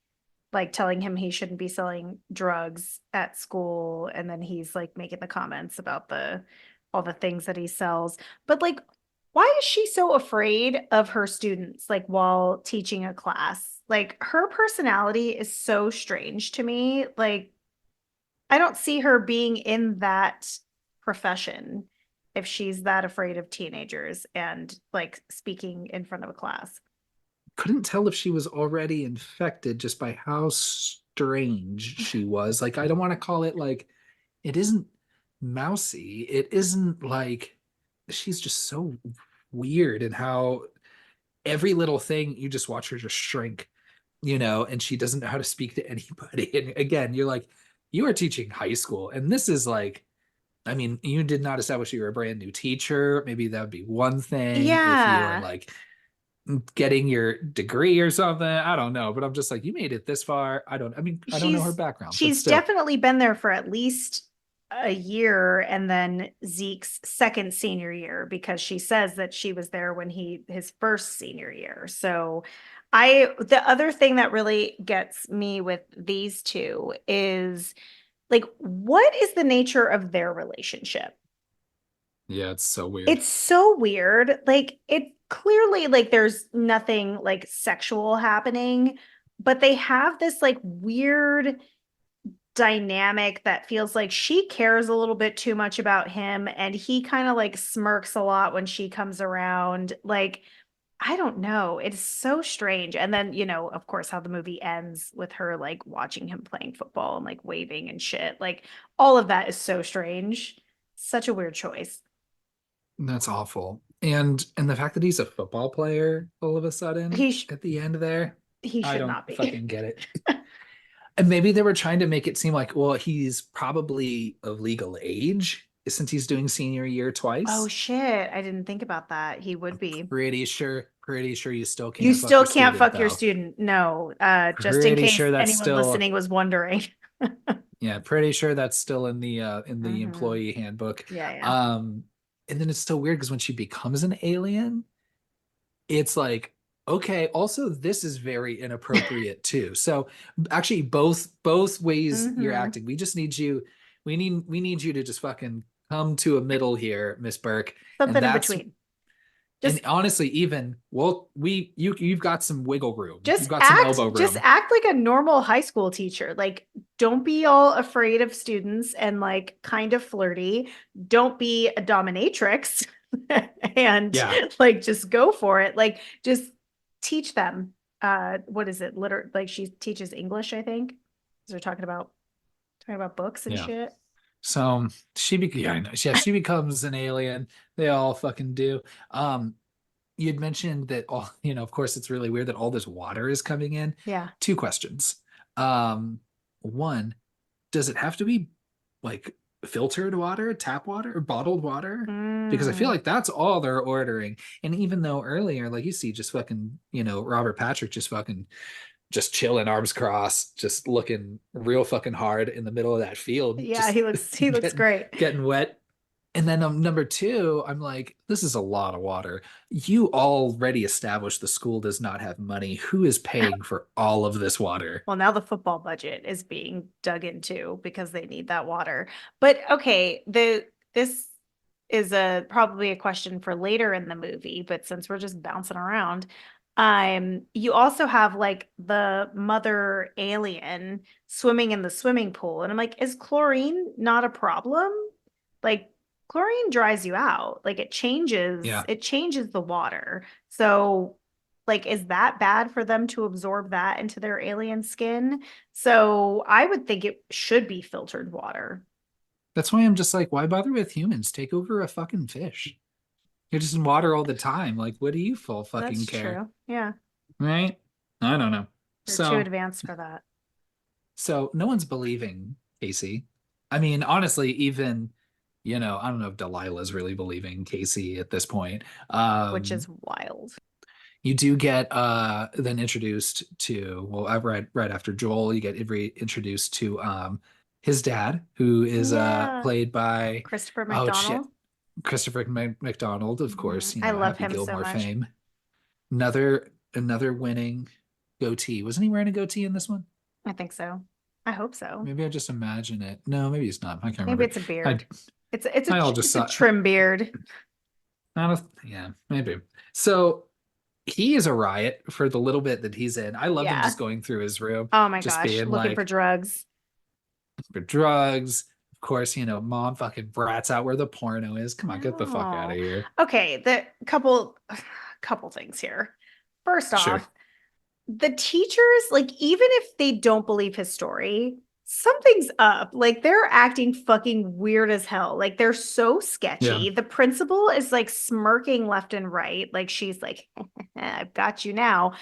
like telling him he shouldn't be selling drugs at school. And then he's like making the comments about all the things that he sells. But like, why is she so afraid of her students, like while teaching a class? Like her personality is so strange to me. Like, I don't see her being in that profession if she's that afraid of teenagers and like speaking in front of a class. Couldn't tell if she was already infected just by how strange she was. Like, I don't want to call it like, it isn't mousy. It isn't like, she's just so weird and how every little thing you just watch her just shrink. and she doesn't know how to speak to anybody. And again, you're like, you are teaching high school, and this is like, I mean, you did not establish you were a brand new teacher. Maybe that would be one thing if you are Yeah. like getting your degree or something. I don't know, but I'm just like, you made it this far. I don't know her She's background, but she's still. definitely been there for at least a year, and then Zeke's second senior year, because she says that she was there when his first senior year. So the other thing that really gets me with these two is like, what is the nature of their relationship? Yeah, it's so weird. It's so weird. Like, it clearly, like, there's nothing like sexual happening, but they have this like weird dynamic that feels like she cares a little bit too much about him, and he kind of like smirks a lot when she comes around. Like, I don't know. It's so strange. And then, of course, how the movie ends with her like watching him playing football and like waving and shit. Like, all of that is so strange. Such a weird choice. That's awful. And the fact that he's a football player all of a sudden He sh- at the end there, he I should don't not be. fucking get it. And maybe they were trying to make it seem like, well, he's probably of legal age since he's doing senior year Oh twice. shit. I didn't think about that. He would be. Pretty sure you still You can't fuck still your can't student fuck your though. student. No, just in Pretty case sure that's anyone still, listening was wondering. yeah, pretty sure that's still in the Hmm. employee handbook. Yeah, yeah. Um, and then it's so weird because when she becomes an alien, it's like, okay, also this is very inappropriate too. So actually both ways you're Hmm. acting. We just need you, we need you to just fucking come to a middle here, Miss Burke. And Something in that's between. and Just honestly, even well, you've got some wiggle room. You've just got some act elbow just room. act like a normal high school teacher. Like, don't be all afraid of students and like kind of flirty. Don't be a dominatrix and Yeah. like just go for it. Like, just teach them. What is it? Like, she teaches English, I think. 'Cause we're talking about books and Yeah. shit. So yeah, I know. Yeah, she becomes an alien. They all fucking do. Um, you'd mentioned that all, of course, it's really weird that all this water is coming in. Yeah. Two questions. One, does it have to be like filtered water, tap water, or bottled water? Because I feel Mm. like that's all they're ordering. And even though earlier, like you see, just fucking, Robert Patrick just fucking just chilling, arms crossed, just looking real fucking hard in the middle of that field, Yeah, just he looks getting great. getting wet. And then number two, I'm like, this is a lot of water. You already established the school does not have money. Who is paying for all of this water? Well, now the football budget is being dug into because they need that water. But okay, this is a probably a question for later in the movie, but since we're just bouncing around, you also have like the mother alien swimming in the swimming pool, and I'm like, is chlorine not a problem? Like, chlorine dries you out. Like, it changes Yeah, it changes the water. So like, is that bad for them to absorb that into their alien skin? So I would think it should be filtered water. that's why I'm just like, why bother with humans? Take over a fucking fish. You're just in water all the time. Like, what do you full fucking That's care? true. Yeah. Right? I don't know. They're too So, advanced for that. so no one's believing Casey. I mean, honestly, even, I don't know if Delilah's really believing Casey at this point. Which is wild. You do get then introduced to, well, right after Joel, you get introduced to his dad, who is Yeah. played by, Christopher oh shit, McDonald. Christopher McDonald, of Mhm. course, I love Happy him so Gilmore much. fame. Another winning goatee. Wasn't he wearing a goatee in this one? I think so. I hope so. Maybe I just imagine it. No, maybe he's not. I can't Maybe remember. it's a I beard. It's a I all just it's a saw. trim beard. Yeah, maybe. So he is a riot for the little bit that he's in. I love him Yeah. just going through his room, Oh my just gosh, being looking for like, drugs. for drugs. Of course, mom fucking brats out where the porno is. Come on, get the fuck out of No. here. Okay, the couple things here. First Sure. off, the teachers, like, even if they don't believe his story, something's up. Like, they're acting fucking weird as hell. Like, they're so Yeah. sketchy. The principal is like smirking left and right. Like, she's like, I've got you now.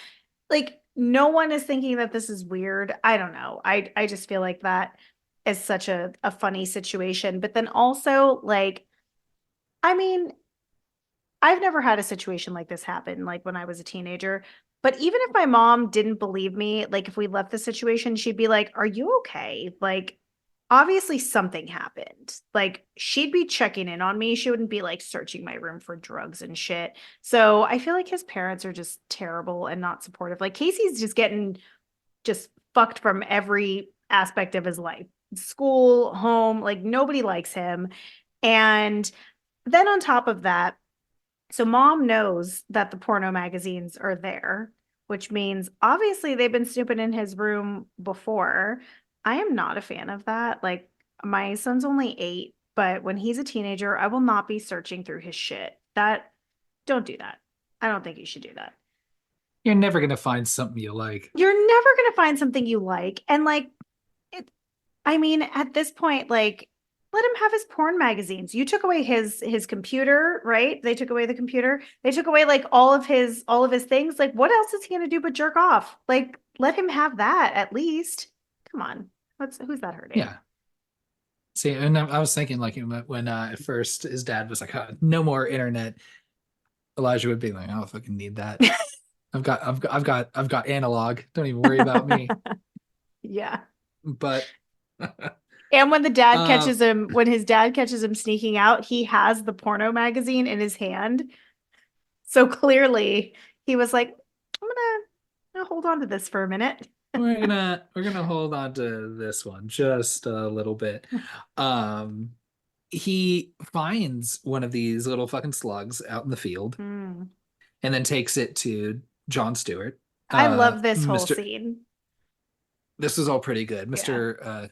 Like, no one is thinking that this is weird. I don't know. I just feel like that is such a funny situation. But then also, like, I mean, I've never had a situation like this happen, like when I was a teenager. But even if my mom didn't believe me, like if we left the situation, she'd be like, "Are you okay?" Like, obviously something happened. Like, she'd be checking in on me. She wouldn't be like searching my room for drugs and shit. So I feel like his parents are just terrible and not supportive. Like, Casey's just getting just fucked from every aspect of his life, school, home, like, nobody likes him. And then on top of that, so mom knows that the porno magazines are there, which means obviously they've been snooping in his room before. I am not a fan of that. Like, my son's only 8, but when he's a teenager, I will not be searching through his shit. That Don't do that. I don't think you should do that. You're never gonna find something you like. You're never going to find something you like. And like, it, I mean, at this point, like, let him have his porn magazines. You took away his computer, right? They took away the computer. They took away like all of his things. Like, what else is he gonna do but jerk off? Like, let him have that at least. Come on. Who's that hurting? Yeah. See, and I was thinking like when at first his dad was like, no more internet. Elijah would be like, I don't fucking need that. I've got analog. Don't even worry about me. Yeah. But And when um, when his dad catches him sneaking out, he has the porno magazine in his hand. So clearly he was like, I'm gonna hold on to this for a minute. we're gonna hold on to this one just a little bit. Um, he finds one of these little fucking slugs out in the field Hmm. and then takes it to John Stewart. I love this whole Mr. scene. This is all pretty good. Yeah. Mr.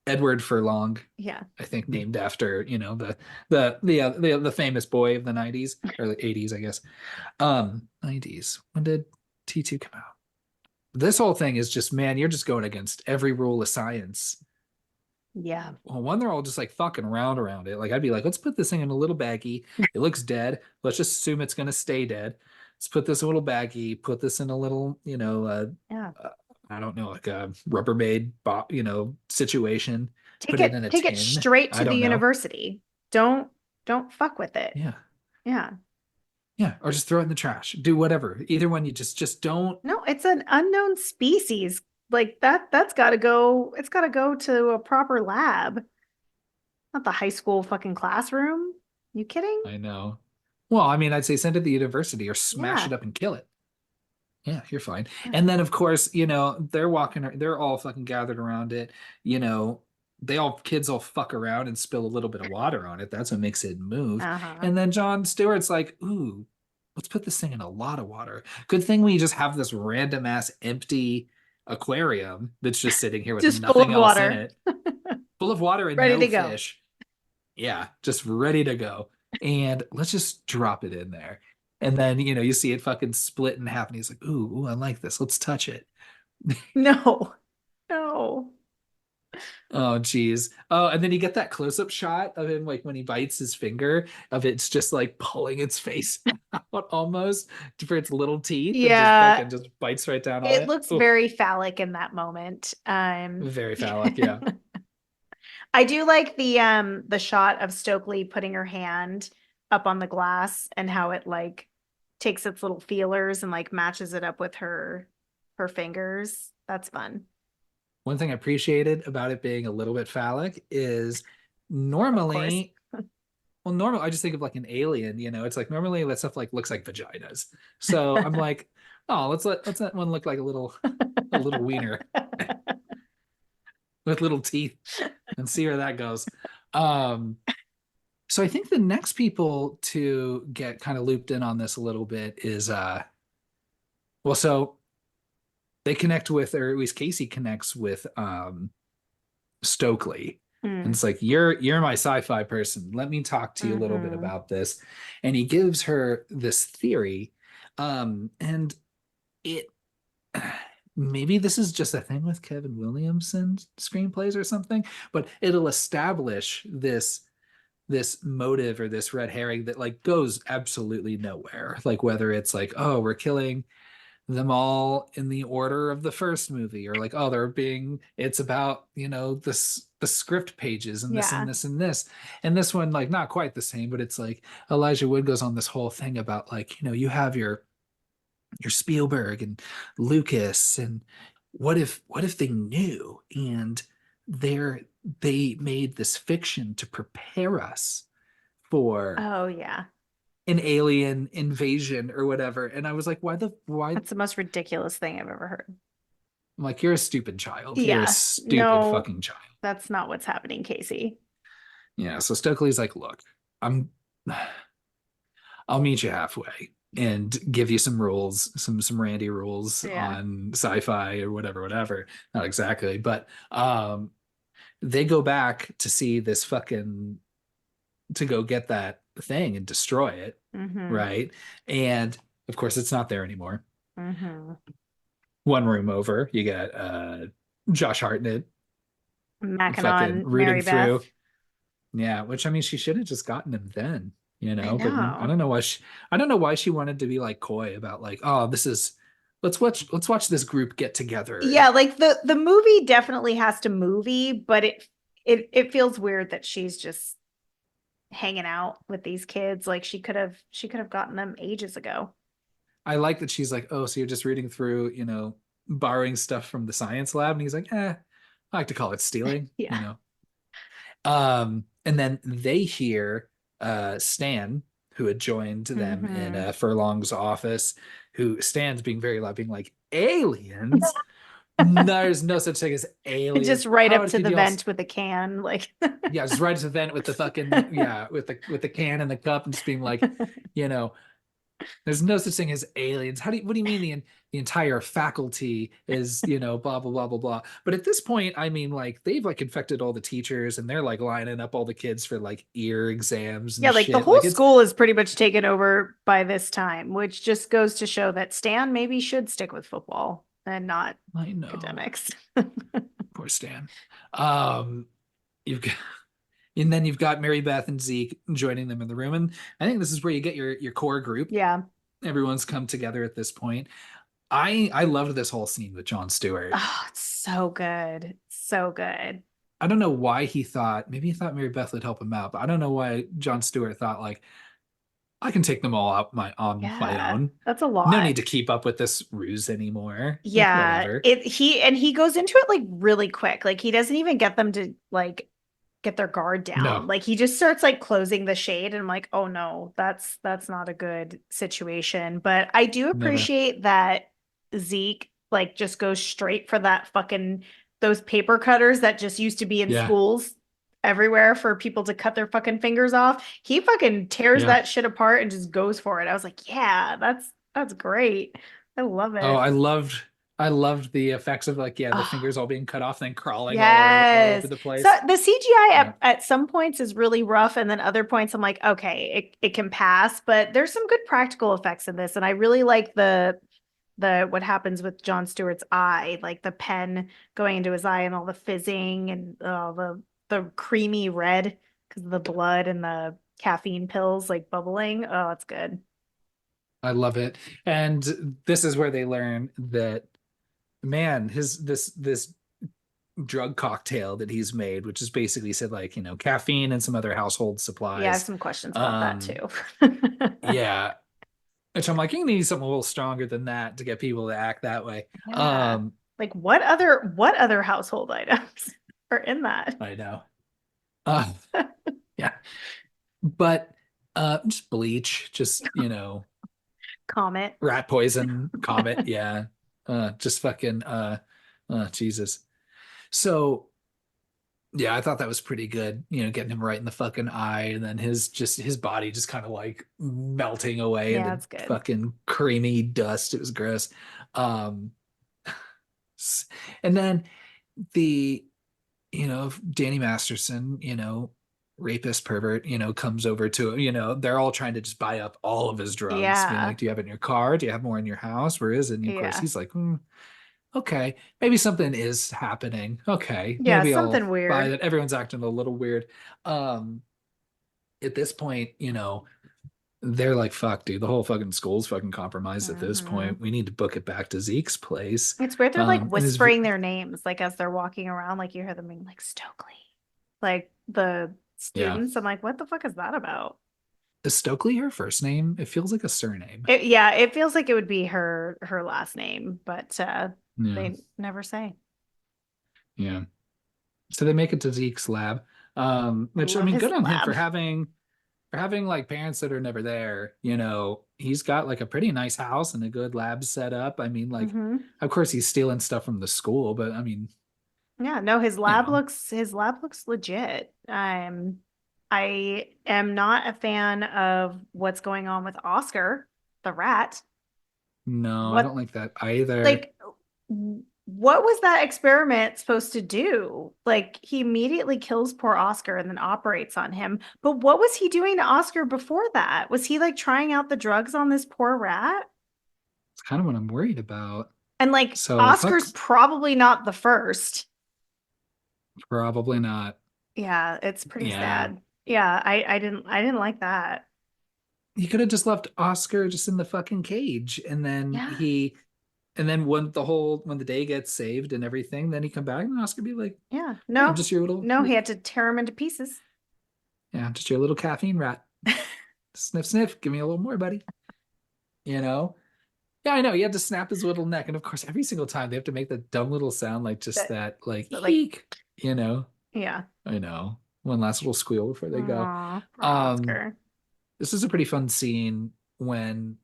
Edward Furlong, Yeah. I think named after, the famous boy of the 90s or the 80s, I guess. 90s. When did T2 come out? This whole thing is just, man, you're just going against every rule of science. Yeah. Well, one, they're all just like fucking around it. Like, I'd be like, let's put this thing in a little baggie. It looks dead. Let's just assume it's gonna stay dead. Let's put this in a little baggie, put this in a little, Yeah. uh, I don't know, like a Rubbermaid, situation. Put it in a Take it tin. straight I to the don't know. university. Don't fuck with it. Yeah, Yeah. yeah, or just throw it in the trash. Do whatever. Either one. You just don't. No, it's an unknown species. Like, that's gotta go. It's gotta go to a proper lab, not the high school fucking classroom. You kidding? I know. Well, I mean, I'd say send it to the university or smash Yeah. it up and kill it. Yeah, you're fine. Yeah. And then of course, they're all fucking gathered around it. You know, kids all fuck around and spill a little bit of water on it. That's what makes it move. Uh-huh. And then John Stewart's like, ooh, let's put this thing in a lot of water. Good thing we just have this random ass empty aquarium that's just sitting here with Just full of nothing else in water, it, full of water and ready no to go. fish. Yeah, just ready to go. And let's just drop it in there. And then, you see it fucking split in half, and he's like, ooh, I like this. Let's touch it. No. No. Oh, geez. Oh, and then you get that close-up shot of him, like when he bites his finger, of it's just like pulling its face out almost for its little teeth and just Yeah, fucking just bites right down on it it. looks Oh, very phallic in that moment. very phallic. Yeah. I do like the shot of Stokely putting her hand up on the glass and how it like takes its little feelers and like matches it up with her fingers. That's fun. One thing I appreciated about it being a little bit phallic is Of course. normally, well, normal, I just think of like an alien, it's like normally that stuff like looks like vaginas. So I'm like, oh, let's that one look like a little wiener with little teeth and see where that goes. Um, so I think the next people to get kind of looped in on this a little bit is well, so they connect with, or at least Casey connects with Stokely. And Mm. it's like, you're my sci-fi person. Let me talk to you a little bit Hmm. about this. And he gives her this theory. And it maybe this is just a thing with Kevin Williamson screenplays or something, but it'll establish this motive or this red herring that like goes absolutely nowhere. Like whether it's like, oh, we're killing them all in the order of the first movie, or like, oh, it's about, this the script pages and this and Yeah. this and this. And this one, like, not quite the same, but it's like Elijah Wood goes on this whole thing about, like, you have your Spielberg and Lucas, and what if they knew, and they're they made this fiction to prepare us for Oh yeah. an alien invasion or whatever. And I was like, why? That's the most ridiculous thing I've ever heard. I'm like, you're a stupid child. You're a Yeah. stupid No, fucking child. that's not what's happening, Casey. Yeah. So Stokely's like, look, I'm I'll meet you halfway and give you some rules, some Randy rules Yeah. on sci-fi or whatever. Not exactly, but they go back to see this fucking to go get that thing and destroy it, Mm-hmm. right? And of course, it's not there anymore. Mm-hmm. One room over, you got Josh Hartnett fucking Mackinac, rooting Mary through. Beth. Yeah, which I mean, she should have just gotten him then, I but I know. don't know why she wanted to be like coy about, like, oh, this is let's watch this group get together. Yeah, like the movie definitely has to movie, but it feels weird that she's just hanging out with these kids. Like she could have gotten them ages ago. I like that she's like, oh, so you're just reading through, borrowing stuff from the science lab, and he's like, I like to call it stealing, Yeah. And then they hear Stan, who had joined them in Mm-hmm. Furlong's office, who Stan's being very loud, being like, aliens? There's no such thing as aliens. Just right How up to could the you all? vent with a can, like Yeah, just right to the vent with the fucking, yeah, with the can and the cup, and just being like, you know, there's no such thing as aliens. What do you mean the entire faculty is, blah blah blah blah blah. But at this point, I mean, like, they've like infected all the teachers, and they're like lining up all the kids for like ear exams yeah, and like the shit. whole Like, it's school is pretty much taken over by this time, which just goes to show that Stan maybe should stick with football and not I know, academics. poor Stan. Um, you've got and then you've got Mary Beth and Zeke joining them in the room, and I think this is where you get your core group. Yeah. Everyone's come together at this point. I loved this whole scene with Jon Stewart. Oh, it's so good. So good. I don't know why maybe he thought Mary Beth would help him out, but I don't know why Jon Stewart thought, like, I can take them all out on my Yeah. own. That's a No lot. need to keep up with this ruse anymore. Like, Yeah, whatever. he goes into it like really quick. Like he doesn't even get them to like get their guard down. No, Like he just starts like closing the shade and I'm like, "Oh no, that's not a good situation." But I do never. appreciate that Zeke like just goes straight for that fucking those paper cutters that just used to be in Yeah, schools everywhere for people to cut their fucking fingers off. He fucking tears yeah. that shit apart and just goes for it. I was like, "Yeah, that's great." I love Oh, it. I loved the effects of, like, yeah, the Oh, fingers all being cut off, then crawling all over yes. the So place. the CGI Yeah, at some points is really rough, and then other points I'm like, okay, it can pass, but there's some good practical effects in this. And I really like the what happens with Jon Stewart's eye, like the pen going into his eye and all the fizzing and the creamy red because of the blood and the caffeine pills like bubbling. Oh, it's good. I love it. And this is where they learn that, man, his this drug cocktail that he's made, which is basically said, like, caffeine and some other household Yeah, I have supplies. some questions about that Um, too. yeah. Which I'm like, you need something a little stronger than that to get people to act that way. Yeah. Like what other household items are in that? I know. Uh, yeah. But just bleach, just, Comet. rat poison, comet, yeah. Just fucking Jesus. So yeah, I thought that was pretty good, getting him right in the fucking eye, and then his body just kind of like melting away Yeah, into it's good. fucking creamy dust. It was gross. Um, and then the, Danny Masterson, rapist pervert, comes over to him, they're all trying to just buy up all of his drugs, being Yeah. like, do you have it in your car? Do you have more in your house? Where is it? And of course Yeah. he's like, okay, maybe something is happening. Okay, Yeah, maybe I'll something buy weird. that. Everyone's acting a little weird. At this point, they're like, fuck, dude, the whole fucking school's fucking compromised at this Hmm. point. We need to book it back to Zeke's place. It's weird. They're like And his whispering their names, like as they're walking around, like you hear them being like Stokely, like the yeah. students. I'm like, what the fuck is that about? Is Stokely her first name? It feels like a surname. Yeah, it feels like it would be her last name, but Yeah. they never say. Yeah. So they make it to Zeke's lab. I Which I love mean, his good on him lab. for having like parents that are never there. You know, he's got like a pretty nice house and a good lab set up. I mean, like, Hmm. of course he's stealing stuff from the school, but I mean, Yeah, no, you know, his lab looks legit. I am not a fan of what's going on with Oscar, the rat. no, I don't What like that either. like what was that experiment supposed to do? Like he immediately kills poor Oscar and then operates on him. But what was he doing to Oscar before that? Was he like trying out the drugs on this poor rat? It's kind of what I'm worried about. And like So Oscar's fuck, probably not the first. probably not. Yeah, it's pretty Yeah. sad. Yeah, I didn't like that. He could have just left Oscar just in the fucking cage, and then Yeah. when the day gets saved and everything, then he come back and Oscar be like, Yeah. "Hey, I'm No. just your little, No, he had to tear him into pieces. yeah, just your little caffeine rat. Sniff, sniff, give me a little more, buddy." You know? Yeah, I know. He had to snap his little neck, and of course, every single time they have to make that dumb little sound, like just But that, like so like eek. You know? yeah. I know. One last little squeal before they go. Aw, poor Um, Oscar. this is a pretty fun scene when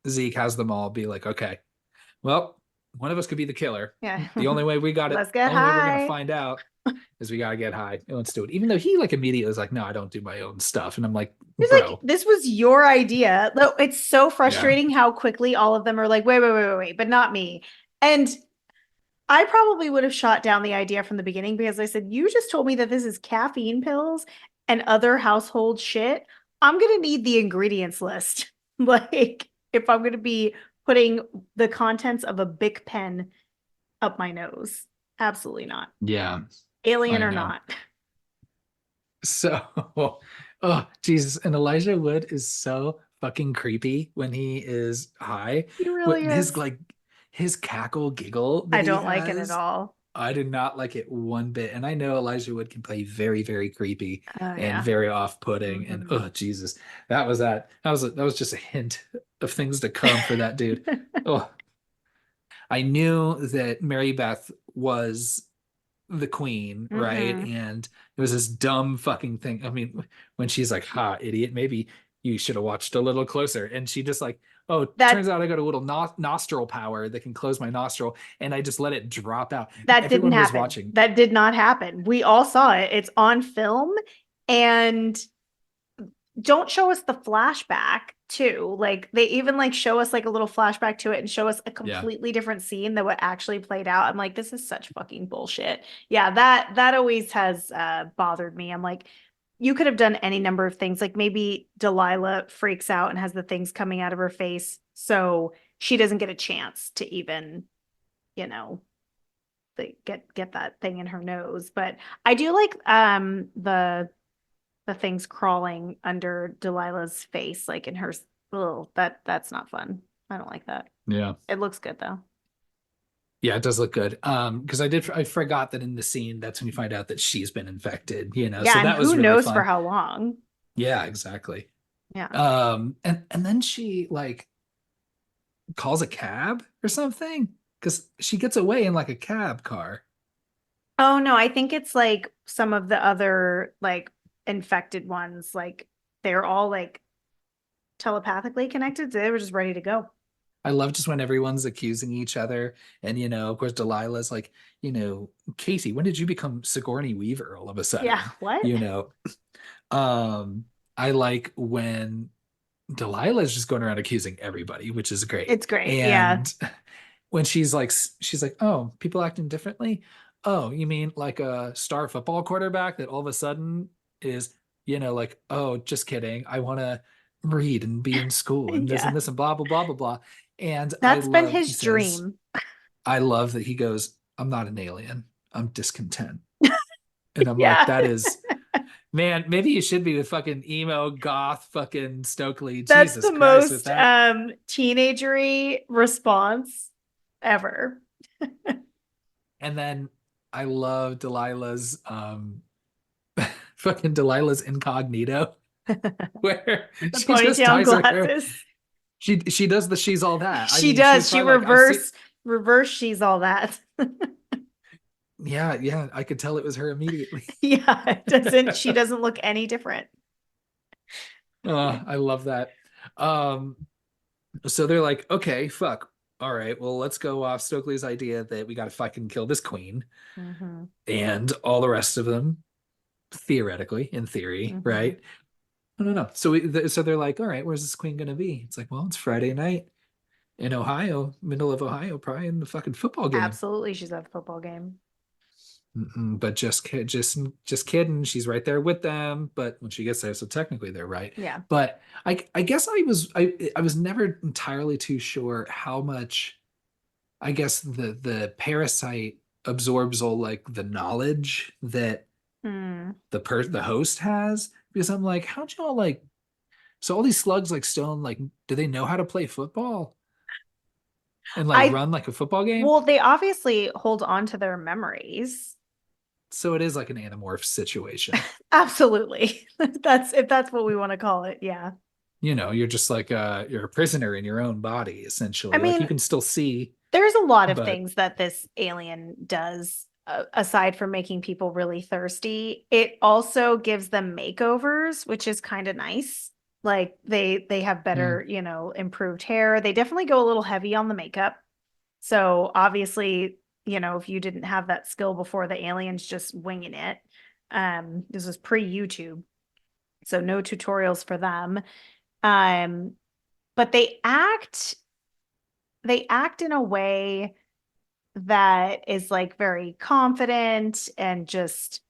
Zeke has them all be like, okay, well, one of us could be the killer. Yeah. The only way we got it, Let's get only way we're gonna high. find out is we gotta get high. And let's do it. Even though he like immediately was like, no, I don't do my own stuff. And I'm like, He's like, bro, this was your idea. Though it's so yeah, frustrating how quickly all of them are like, wait, but not me. And I probably would have shot down the idea from the beginning because I said, you just told me that this is caffeine pills and other household shit. I'm gonna need the ingredients list. Like, if I'm gonna be putting the contents of a Bic pen up my nose. Absolutely not. yeah, Alien I or know. not. So, oh Jesus, and Elijah Wood is so fucking creepy when he is high. He really What his is. like his cackle giggle I that he don't like it at has, all. I did not like it one bit. And I know Elijah Wood can play very, very creepy Oh and yeah. very off-putting. And Mhm. oh Jesus, that was just a hint of things to come for that dude. Oh, I knew that Mary Beth was the queen, right? Hmm. And it was this dumb fucking thing. I mean, when she's like, "Ha, idiot, maybe you should have watched a little closer." And she just like, "Oh, That turns out I got a little nostril power that can close my nostril," and I just let it drop out. that didn't Everyone was happen. watching. That did not happen. We all saw it. It's on film. And don't show us the flashback too. Like they even like show us like a little flashback to it and show us a Yeah. completely different scene than what actually played out. I'm like, this is such fucking bullshit. Yeah, that always has bothered me. I'm like, you could have done any number of things. Like maybe Delilah freaks out and has the things coming out of her face, so she doesn't get a chance to even, you know, get that thing in her nose. But I do like the things crawling under Delilah's face, like in her. Oh, that's not fun. I don't like that. Yeah. It looks good though. Yeah, it does look good. Because I forgot that in the scene, that's when you find out that she's been infected, you know. So Yeah, and that was who really knows for fun. how long? Yeah, exactly. Yeah. And then she like calls a cab or something because she gets away in like a cab car. Oh no, I think it's like some of the other like infected ones, like they're all like telepathically connected. So they were just ready to go. I love just when everyone's accusing each other. And, you know, of course, Delilah's like, you know, Casey, when did you become Sigourney Weaver all of a Yeah. sudden? What? You know, I like when Delilah's just going around accusing everybody, which is great. It's great. Yeah. And when she's like, oh, people acting differently. Oh, you mean like a star football quarterback that all of a sudden is, you know, like, oh, just kidding. I want to read and be in school Yeah. and this and blah, blah, blah, blah, blah. And That's been his dream. I love that he goes, I'm not an alien. I'm discontent. And I'm like, Yeah. Man, maybe you should be the fucking emo goth fucking Stokely. That's Jesus the Christ with most that. teenagery response ever. And then I love Delilah's fucking Delilah's incognito where The she just ponytail and ties her hair. glasses. She does the she's all that. I She mean, she was does. She probably like, I've seen reverse she's all that. yeah, I could tell it was her immediately. Yeah, it doesn't she doesn't look any different. Oh, I love that. Um, so they're like, okay, fuck. All right, well, let's go off Stokely's idea that we gotta fucking kill this queen Mm-hmm. and all the rest of them, theoretically, in theory, Mm-hmm. right? I don't know. So they're like, all right, where's this queen gonna be? It's like, well, it's Friday night in Ohio, middle of Ohio, probably in the fucking football game. Absolutely, she's at the football game. But just kidding. She's right there with them. But when she gets there, so technically they're right. Yeah. But I guess I was never entirely too sure how much I guess the parasite absorbs all like the knowledge that Mm. the host has, because I'm like, how'd y'all like, so all these slugs like stone, like, do they know how to play football and like I run like a football game? Well, they obviously hold on to their memories. So it is like an Animorph situation. Absolutely. That's if that's what we want to call it. Yeah. You're just like you're a prisoner in your own body, I essentially. Like you mean, can still see, there's a lot of but things that this alien does aside from making people really thirsty. It also gives them makeovers, which is kind of nice. Like they have mm, better, improved hair. They definitely go a little heavy on the makeup. So obviously, if you didn't have that skill before, the alien's just winging it. This was pre-YouTube, so no tutorials for them. Um, but they act in a way that is like very confident and just,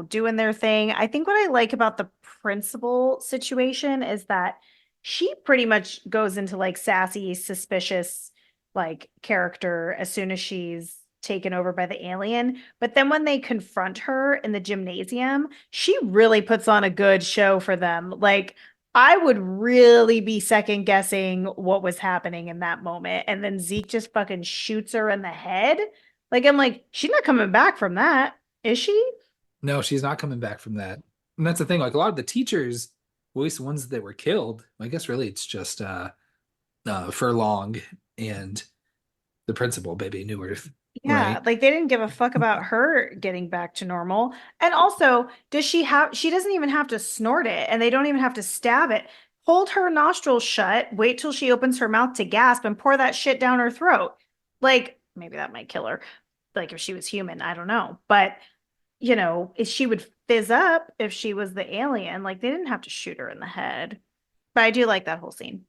doing their thing. I think what I like about the principal situation is that she pretty much goes into like sassy, suspicious like character as soon as she's taken over by the alien. But then when they confront her in the gymnasium, she really puts on a good show for them. Like I would really be second guessing what was happening in that moment. And then Zeke just fucking shoots her in the head. Like, I'm like, she's not coming back from that, is she? no, she's not coming back from that. And that's the thing. Like a lot of the teachers, at least the ones that were killed, I guess really it's just Furlong and the principal, Baby Newirth, Yeah, right? like they didn't give a fuck about her getting back to normal. And also, she doesn't even have to snort it and they don't even have to stab it. Hold her nostrils shut, wait till she opens her mouth to gasp and pour that shit down her throat. Like, maybe that might kill her. Like if she was human, I don't know. But if she would fizz up if she was the alien. Like they didn't have to shoot her in the head. But I do like that whole scene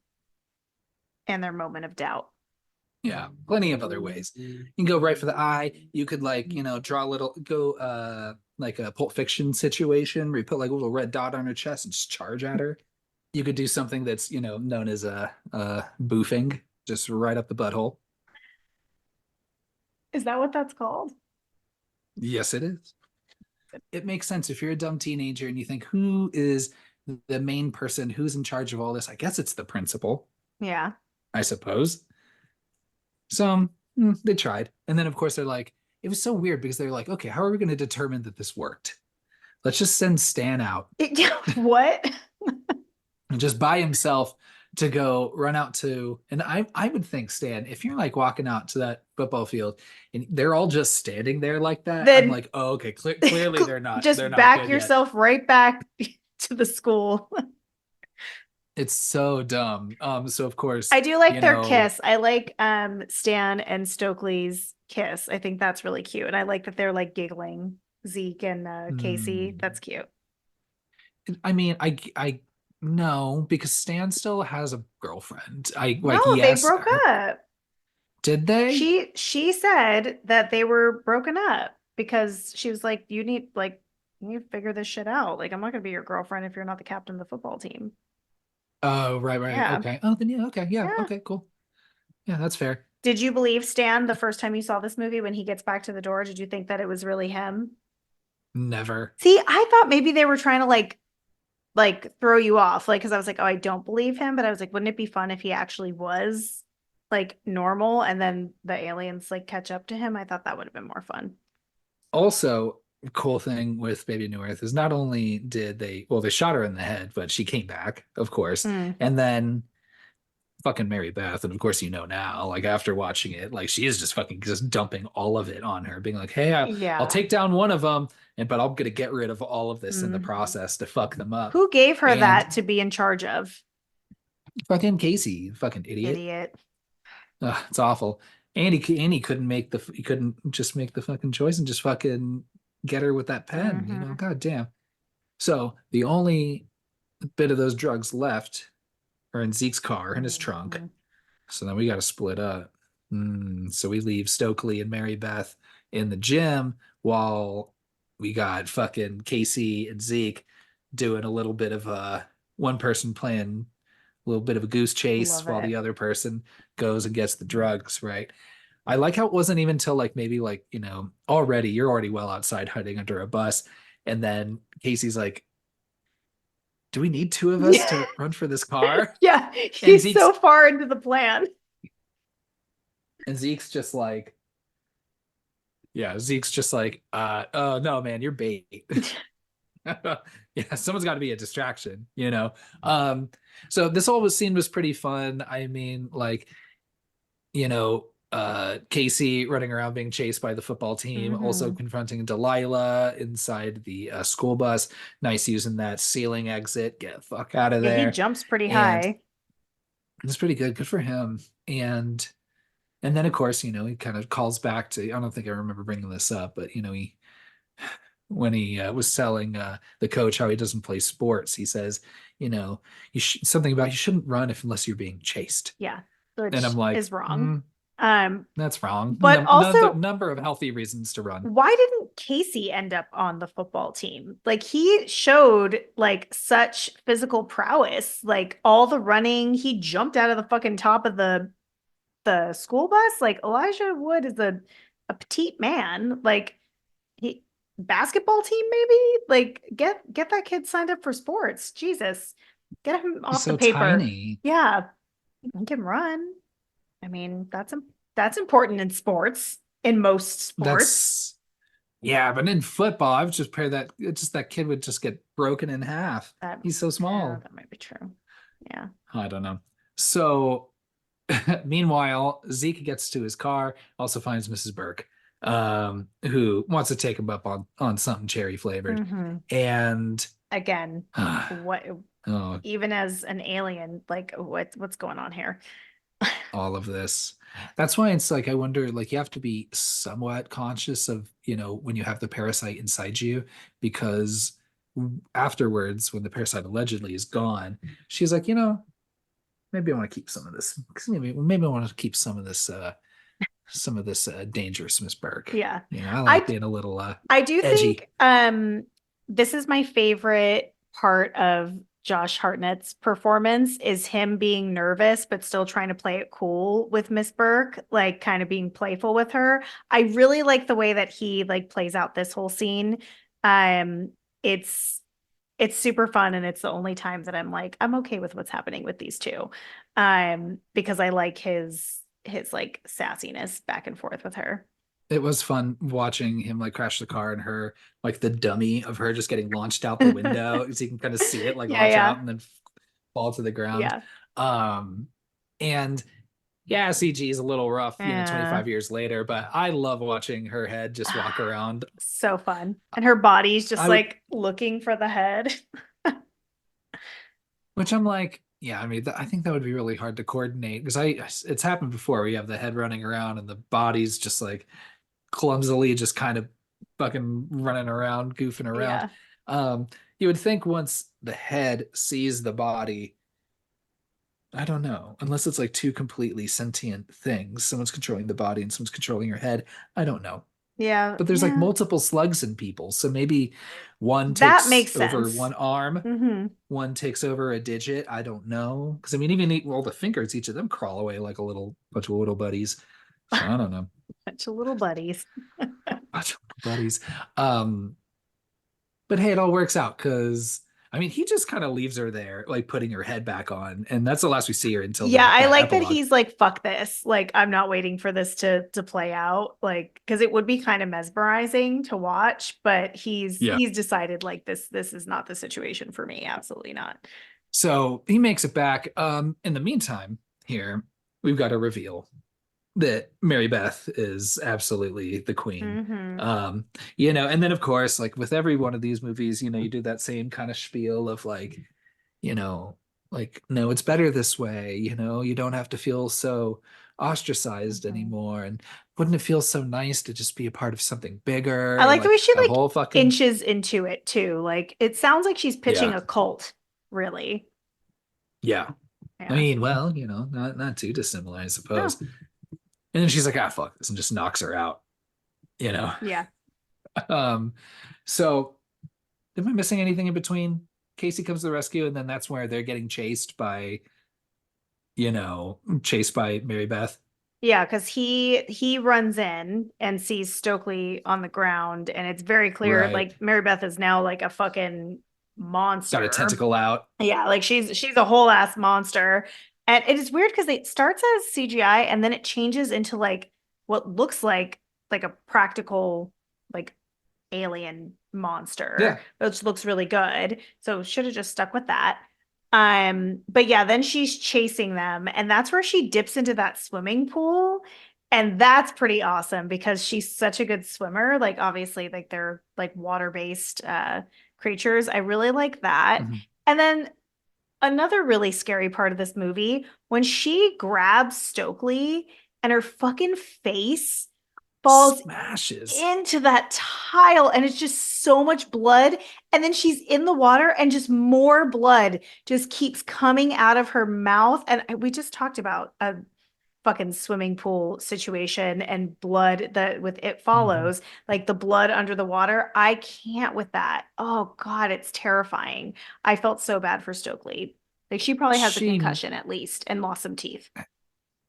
and their moment of doubt. Yeah, plenty of other ways. You can go right for the eye. You could like, draw a little go like a Pulp Fiction situation where you put like a little red dot on her chest and just charge at her. You could do something that's, known as a boofing, just right up the butthole. Is that what that's called? Yes, it is. It makes sense if you're a dumb teenager and you think, who is the main person who's in charge of all this? I guess it's the principal, Yeah. I suppose. So they tried. And then, of course, they're like, it was so weird because they're like, okay, how are we going to determine that this worked? Let's just send Stan out What? and just by himself to go run out to, and I would think, Stan, if you're like walking out to that football field and they're all just standing there like that, I'm Then like, oh, okay, clearly they're just not back good yet. yourself right back to the school. It's so dumb. So of course, I do like you their know, kiss. I like Stan and Stokely's kiss. I think that's really cute. And I like that they're like giggling, Zeke and Casey. mm, That's cute. I mean, I no, because Stan still has a girlfriend. I like, No, they yes, broke up. did they? She said that they were broken up because she was like, you need to figure this shit out. Like, I'm not gonna be your girlfriend if you're not the captain of the football team. Oh, right. Yeah. Okay. Oh, then yeah, okay. Yeah, Yeah. okay, cool. Yeah, that's fair. Did you believe Stan the first time you saw this movie when he gets back to the door? Did you think that it was really him? Never. See, I thought maybe they were trying to like throw you off, like because I was like, oh, I don't believe him, but I was like, wouldn't it be fun if he actually was like normal and then the aliens like catch up to him? I thought that would have been more fun. Also, cool thing with Baby New Earth is not only did they shot her in the head, but she came back, of course. Mm. And then fucking Mary Beth, and of course you know now, like after watching it, like she is just fucking just dumping all of it on her, being like, "Hey, I'll Yeah. take down one of them, and but I'm gonna get rid of all of this in the Mhm. process to fuck them up." Who gave her And that to be in charge of? fucking Casey, fucking idiot. Idiot. Ugh, it's awful. And he couldn't make he couldn't just make the fucking choice and just fucking get her with that pen, Hmm. God damn. So the only bit of those drugs left are in Zeke's car in his trunk. Hmm. So then we got to split up. So we leave Stokely and Mary Beth in the gym while we got fucking Casey and Zeke doing a little bit of a one person playing a little bit of a goose chase Love while it. the other person goes and gets the drugs, right? I like how it wasn't even till like maybe like, already you're already well outside hiding under a bus. And then Casey's like, do we need two of us Yeah. to run for this car? Yeah. And He's Zeke's so far into the plan. and Zeke's just like, yeah, Zeke's just like, oh no, man, you're bait. Yeah, someone's got to be a distraction. So this whole scene was pretty fun. I mean, like, Casey running around being chased by the football team, also Hmm. confronting Delilah inside the school bus. Nice using that ceiling exit. Get the fuck out of Yeah, he there. jumps pretty And high. it's pretty good. Good for him. And then of course, he kind of calls back to, I don't think I remember bringing this up, but he when he was telling the coach how he doesn't play sports, he says, something about you shouldn't run unless you're being chased. Yeah, And I'm which like, is wrong. that's wrong. But Another also, number of healthy reasons to run. why didn't Casey end up on the football team? Like he showed like such physical prowess, like all the running, he jumped out of the fucking top of the school bus. Like Elijah Wood is a petite man. Like he basketball team maybe? Like get that kid signed up for sports. Jesus. Get him He's off the so paper. tiny. Yeah, he can run. I mean, that's important in sports, in most sports. That's Yeah, but in football, I would just pray that it's just that kid would just get broken in half. That He's so yeah, small. that might be true. Yeah. I don't know. So meanwhile, Zeke gets to his car, also finds Mrs. Burke, who wants to take him up on something cherry flavored. Hmm. And Again, uh, what oh, even as an alien, like what's going on here? all of this. That's why it's like I wonder, like you have to be somewhat conscious of, when you have the parasite inside you, because afterwards, when the parasite allegedly is gone, she's like, maybe I want to keep some of this. Maybe I want to keep some of this dangerous Miss Burke. Yeah. I like I being a little I do edgy. think this is my favorite part of Josh Hartnett's performance is him being nervous but still trying to play it cool with Miss Burke, like kind of being playful with her. I really like the way that he like plays out this whole scene. Um it's it's super fun and it's the only time that I'm like I'm okay with what's happening with these two. Because I like his like sassiness back and forth with her. It was fun watching him like crash the car and her like the dummy of her just getting launched out the window so you can kind of see it like Yeah, launch yeah. out and then fall to the ground. Yeah. Um and yeah, CG is a little rough, Yeah. 25 years later, but I love watching her head just walk around. So fun. And her body's just I would, like looking for the head. which I'm like, yeah, I mean, I think that would be really hard to coordinate because it's happened before. We have the head running around and the body's just like clumsily just kind of fucking running around, goofing around. Yeah. Um, you would think once the head sees the body, I don't know, unless it's like two completely sentient things. Someone's controlling the body and someone's controlling your head. I don't know. Yeah. But there's like Yeah. multiple slugs in people. So maybe one That takes makes over sense. one arm, Hmm. one takes over a digit. I don't know. Because I mean, even all the fingers, each of them crawl away like a little bunch of little buddies. So I don't know. Bunch of little buddies. Bunch of little buddies. Um, But hey, it all works out because I mean, he just kind of leaves her there, like putting her head back on, and that's the last we see her until Yeah, that I that like that epilogue. he's like, fuck this. Like, I'm not waiting for this to play out. Like, because it would be kind of mesmerizing to watch, but Yeah. he's decided like this is not the situation for me. Absolutely not. So he makes it back. In the meantime, here we've got a reveal that Mary Beth is absolutely the queen. Hmm. And then of course, like with every one of these movies, you do that same kind of spiel of like, you know, like, no, it's better this way, you don't have to feel so ostracized Hmm. anymore. And wouldn't it feel so nice to just be a part of something I bigger? like the Like way she the like whole fucking inches into it too. Like, it sounds like she's pitching yeah, a cult, really. yeah. I Yeah. mean, well, not too dissimilar, I No. suppose. And then she's like, ah, fuck this, and just knocks her out, you know. Yeah. Um, so am I missing anything in between? Casey comes to the rescue, and then that's where they're getting chased by Mary Beth. Yeah, because he runs in and sees Stokely on the ground, and it's very clear Right. like Mary Beth is now like a fucking Got a monster. tentacle out. Yeah, like she's a whole ass monster. And it is weird because it starts as CGI and then it changes into like what looks like a practical like alien monster, Yeah. which looks really good. So should have just stuck with that. But yeah, then she's chasing them, and that's where she dips into that swimming pool. And that's pretty awesome because she's such a good swimmer. Like obviously, like they're like water-based creatures. I really like that. Mhm. And then another really scary part of this movie, when she grabs Stokely and her fucking face falls Smashes. into that tile and it's just so much blood, and then she's in the water and just more blood just keeps coming out of her mouth. And we just talked about a fucking swimming pool situation and blood that with It Mhm. Follows, like the blood under the water. I can't with that. Oh god, it's terrifying. I felt so bad for Stokely. Like she probably has a She concussion at least and lost some teeth.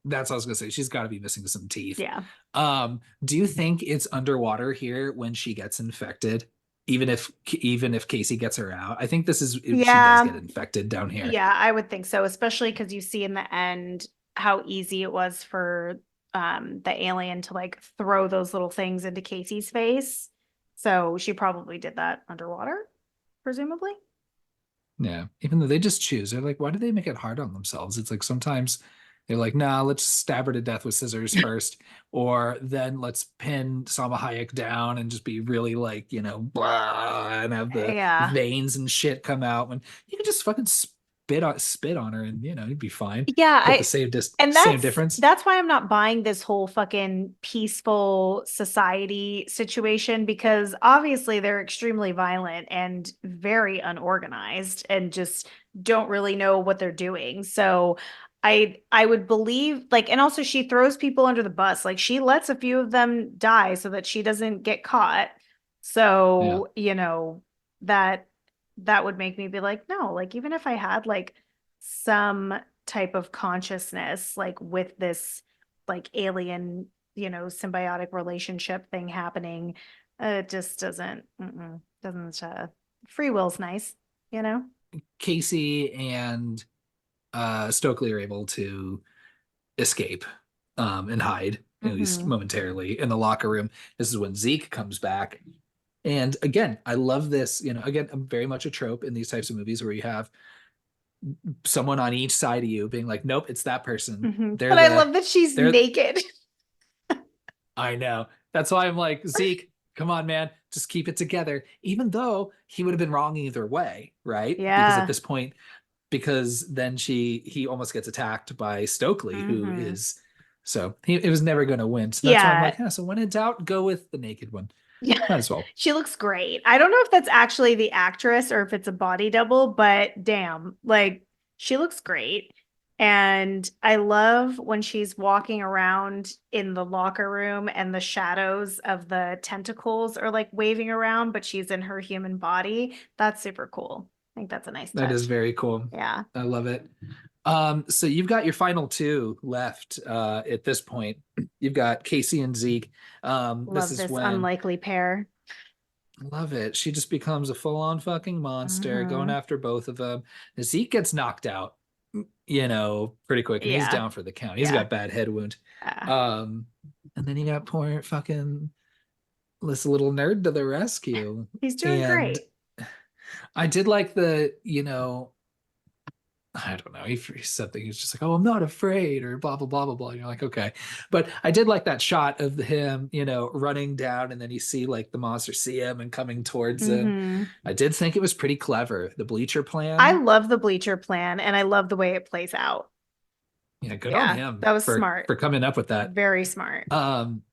That's what I was gonna say. She's got to be missing some teeth. Yeah. Do you think it's underwater here when she gets infected? Even if Casey gets her out, I think this is if she does Yeah. get infected down here. Yeah, I would think so, especially because you see in the end how easy it was for the alien to like throw those little things into Casey's face. So she probably did that underwater, presumably. Yeah. Even though they just choose, they're like, why do they make it hard on themselves? It's like sometimes they're like, nah, let's stab her to death with scissors first, or then let's pin Salma Hayek down and just be really like, blah, and have the Yeah. veins and shit come out. When you could just fucking spit on her, and you'd be fine. Yeah, Get the I same dis and same difference. that's why I'm not buying this whole fucking peaceful society situation, because obviously they're extremely violent and very unorganized and just don't really know what they're doing. So I would believe like, and also she throws people under the bus. Like she lets a few of them die so that she doesn't get caught. Yeah. So, that that would make me be like, no, like even if I had like some type of consciousness, like with this like alien, symbiotic relationship thing happening, it just doesn't, free will's nice, you know? Casey and Stokely are able to escape and hide, at least Hmm. momentarily, in the locker room. This is when Zeke comes back. And again, I love this. Again, I'm very much a trope in these types of movies where you have someone on each side of you being like, nope, it's that person. Hmm. They're But I the, love that she's they're, naked. I know. That's why I'm like, Zeke, come on, man, just keep it together. Even though he would have been wrong either way, right? Because at Yeah. this point, because then he almost gets attacked by Stokely, who Hmm. is so it was never going to win. So that's why I'm Yeah. like, yeah. So when in doubt, go with the naked one. Yeah. Might as well. She looks great. I don't know if that's actually the actress or if it's a body double, but damn, like she looks great. And I love when she's walking around in the locker room and the shadows of the tentacles are like waving around, but she's in her human body. That's super cool. I think that's a nice That is touch. very cool. Yeah. I love it. So you've got your final two left at this point. You've got Casey and Zeke. This Love is this when unlikely pair. Love it. She just becomes a full-on fucking monster going Mhm. after both of them. Zeke gets knocked out, pretty quick, and he's Yeah. down for the count. He's Yeah. got bad head wound. Yeah. Um, and then you got poor fucking this little nerd to the rescue. He's doing And great. I did like I don't know. He said that he was just like, "Oh, I'm not afraid," or blah blah blah blah blah. And you're like, okay, but I did like that shot of him, running down, and then you see like the monster see him and coming towards him. Hmm. I did think it was pretty clever. The bleacher I plan, love the bleacher plan and I love the way it plays out. good on Yeah, him that was for smart. coming up with that. Very smart. Um,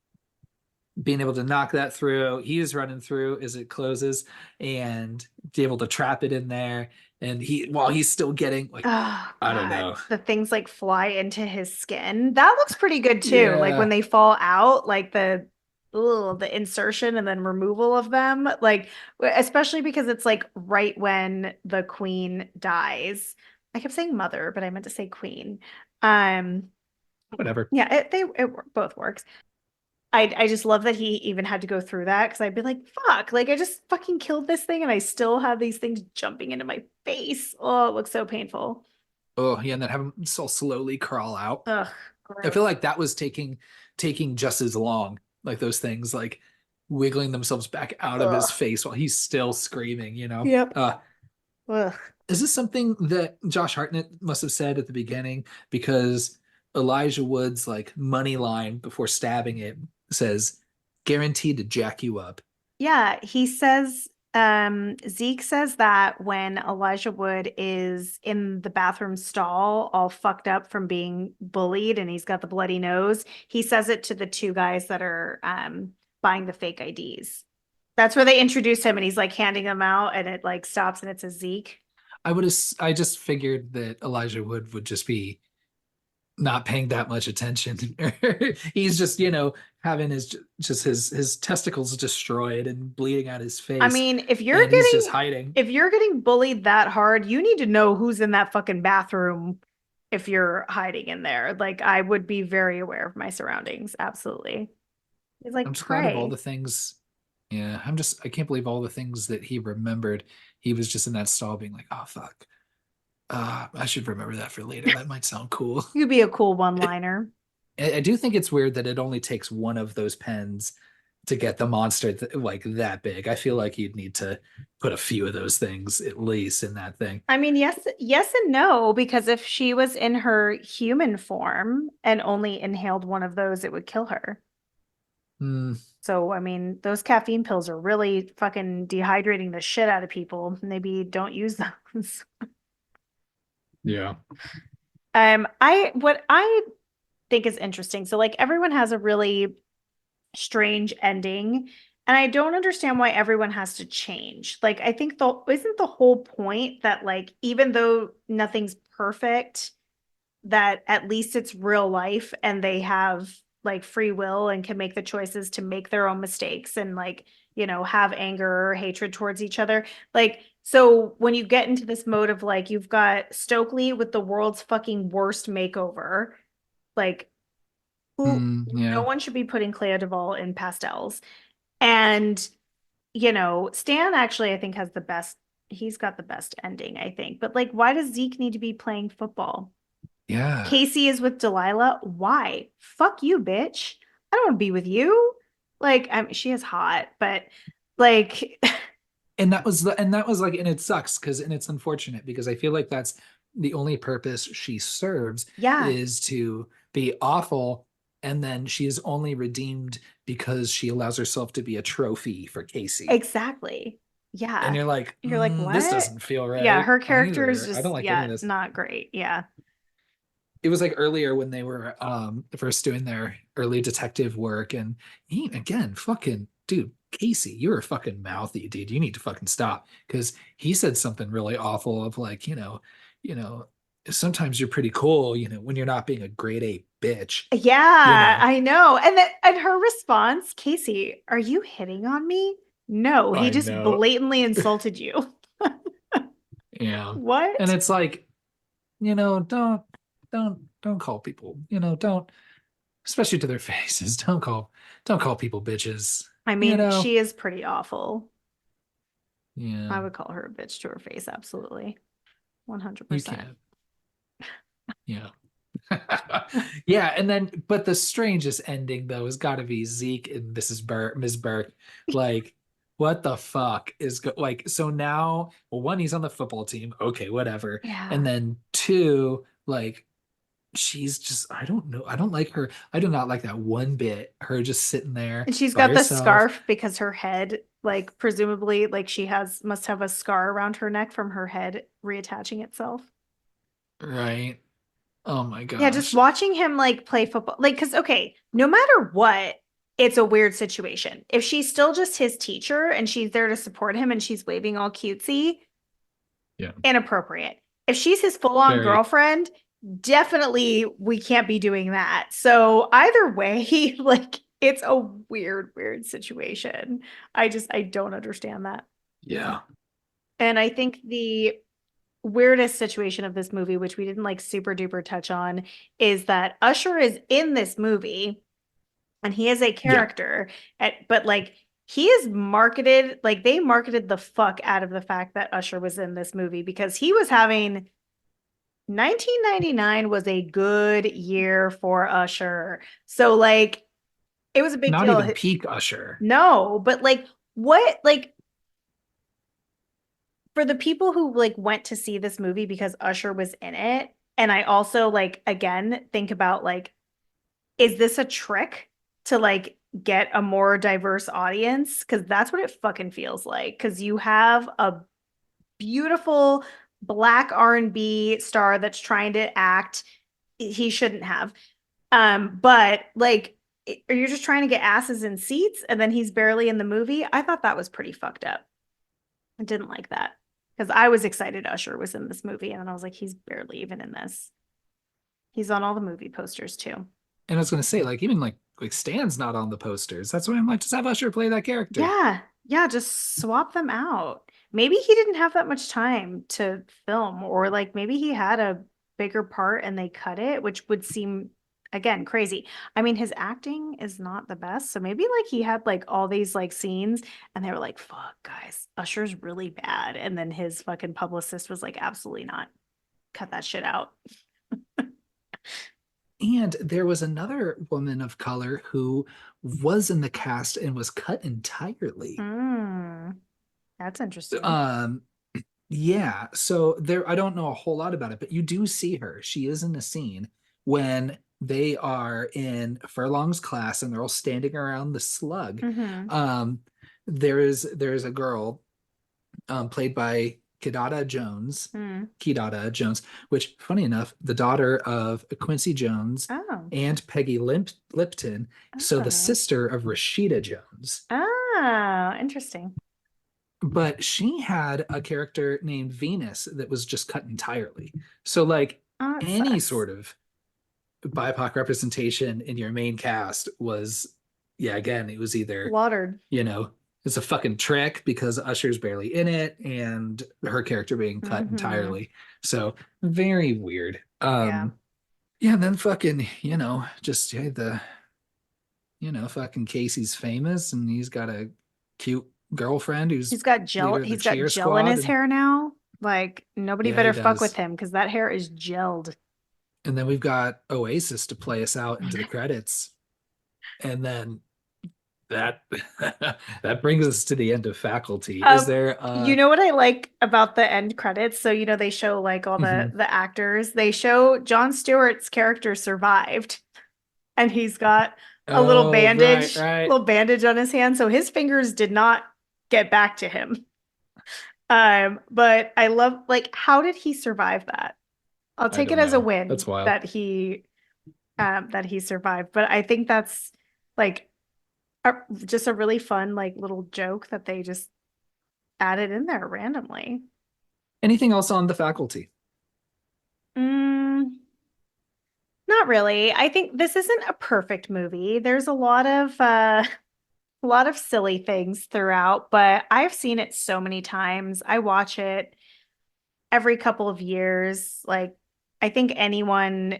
being able to knock that through. He's running through as it closes and be able to trap it in there. And while he's still getting like, Oh I don't God. know. The things like fly into his skin. That looks pretty good too. Like when Yeah. they fall out, like the insertion and then removal of them. Like especially because it's like right when the queen dies. I kept saying mother, but I meant to say queen. Um, Whatever. yeah, both works. I just love that he even had to go through that because I'd be like, fuck, like I just fucking killed this thing and I still have these things jumping into my face. Oh, it looks so painful. Oh, yeah, and then have him so slowly crawl out. Ugh, I feel gross. like that was taking just as long. Like those things like wiggling themselves back out of his Ugh. face while he's still screaming. Yep. Ugh. Is this something that Josh Hartnett must have said at the beginning? Because Elijah Wood's like money line before stabbing it says guaranteed to jack you up. Yeah, he says, Zeke says that when Elijah Wood is in the bathroom stall, all fucked up from being bullied and he's got the bloody nose, he says it to the two guys that are buying the fake IDs. That's where they introduce him and he's like handing them out and it like stops and it says Zeke. I just figured that Elijah Wood would just be not paying that much attention. He's just, having his testicles destroyed and bleeding out his I face, mean, and he's just hiding. if you're getting bullied that hard, you need to know who's in that fucking bathroom if you're hiding in there. Like I would be very aware of my surroundings. Absolutely. He's I'm like, just glad of all pray. the things. Yeah, I can't believe all the things that he remembered. He was just in that stall being like, oh fuck. I should remember that for later. That might sound cool. You could be a cool one-liner. I do think it's weird that it only takes one of those pens to get the monster like that big. I feel like you'd need to put a few of those things at least in that thing. I mean, yes and no, because if she was in her human form and only inhaled one of those, it would kill her. Hmm. So, I mean, those caffeine pills are really fucking dehydrating the shit out of people. Maybe don't use those. Yeah. What I think is interesting. So like everyone has a really strange ending, and I don't understand why everyone has to change. Like I think the isn't the whole point that like even though nothing's perfect, that at least it's real life and they have like free will and can make the choices to make their own mistakes and like, have anger or hatred towards each other. Like, so when you get into this mode of like, you've got Stokely with the world's fucking worst makeover, like, who no Yeah. one should be putting Clea Duvall in pastels. And, Stan actually, I think, has the best, he's got the best ending, I think. But like, why does Zeke need to be playing football? Yeah. Casey is with Delilah. Why? Fuck you, bitch. I don't want to be with you. Like, she is hot, but like, And that was like, and it sucks and it's unfortunate because I feel like that's the only purpose she serves yeah, is to be awful, and then she is only redeemed because she allows herself to be a trophy for Casey. exactly. And Yeah. you're like, You're like, this what? doesn't feel Yeah, right her character is either. I don't just, like any yeah, of this. not great. Yeah. It was like earlier when they were first doing their early detective work, and again, fucking dude, Casey, you're a fucking mouthy, dude. You need to fucking stop. Because he said something really awful of like, you know, sometimes you're pretty cool, when you're not being a grade A bitch, you Yeah, know. I know. And her response, Casey, are you hitting on me? No, he I just know. blatantly insulted you. Yeah. And What? it's like, don't call people, don't, especially to their faces, don't call people bitches, I you mean, know. she is pretty awful. Yeah, I would call her a bitch to her face. Absolutely. you 100%. can. Yeah. Yeah, and then but the strangest ending though has got to be Zeke and Mrs. Burke, Ms. Burke. Like, what the fuck is like? So now, well, one, he's on the football team. Okay, whatever. And Yeah. then two, like, she's just, I don't know. I don't like her. I do not like that one bit. Her just sitting there And she's by got the herself, scarf because her head, like, presumably, like, she must have a scar around her neck from her head reattaching itself. right? Oh my Yeah, just gosh. watching him like play football, like, because okay, no matter what, it's a weird situation. If she's still just his teacher and she's there to support him and she's waving all cutesy, Yeah, inappropriate. If she's his full-on very. girlfriend, definitely we can't be doing that. So either way, like it's a weird, weird situation. I don't understand that. Yeah. And I think the weirdest situation of this movie, which we didn't like super duper touch on, is that Usher is in this movie and he is a Yeah. character but like he is marketed, like they marketed the fuck out of the fact that Usher was in this movie because he was having 1999 was a good year for Usher. So like it was a big Not deal. even peak Usher. No, but like what like for the people who like went to see this movie because Usher was in it, and I also like again think about like, is this a trick to like get a more diverse audience? Because that's what it fucking feels like. Because you have a beautiful black R&B star that's trying to act. He shouldn't have. But like, are you just trying to get asses in seats and then he's barely in the movie? I thought that was pretty fucked up. I didn't like that because I was excited Usher was in this movie, and then I was like, he's barely even in this. He's on all the movie posters too. And I was gonna say, like, even like Stan's not on the posters. That's why I'm like, just have Usher play that character. Yeah, yeah, just swap them out. Maybe he didn't have that much time to film, or like maybe he had a bigger part and they cut it, which would seem again crazy. I mean, his acting is not the best, so maybe like he had like all these like scenes and they were like, "Fuck, guys, Usher's really bad." And then his fucking publicist was like, "Absolutely not. Cut that shit out." And there was another woman of color who was in the cast and was cut entirely. Mm, that's interesting. Um, yeah. So there, I don't know a whole lot about it, but you do see her. She is in the scene when they are in Furlong's class and they're all standing around the slug. Mm-hmm. Um, there is a girl played by Mm. Kidada Jones, which, funny enough, the daughter of Quincy Jones Oh. and Peggy Lipton, so the Oh. sister of Rashida Jones. Oh, interesting. But she had a character named Venus that was just cut entirely. So, like, Oh, it any sucks. sort of BIPOC representation in your main cast was, yeah, again, it was either, Watered. you know, it's a fucking trick because Usher's barely in it and her character being cut Mm-hmm. entirely. So very weird. Yeah. Yeah, and then fucking, just yeah, fucking Casey's famous and he's got a cute girlfriend who's leader of the He's got cheer gel in squad. his And hair now. Like nobody yeah, he better fuck with does. him because that hair is gelled. And then we've got Oasis to play us out into the credits. And then that that brings us to the end of Faculty. Is Um, there you know what I like about the end credits? So, they show like all the mhm. the actors. They show Jon Stewart's character survived, and he's got Oh, right, right. little bandage on his hand, so his fingers did not get back to him. But I love like how did he survive that? I'll I take it don't as a know. That's win wild. that he survived. But I think that's like just a really fun like little joke that they just added in there randomly. Anything else on the Faculty? Mm, not really. I think this isn't a perfect movie. There's a lot of silly things throughout, but I've seen it so many times. I watch it every couple of years. Like I think anyone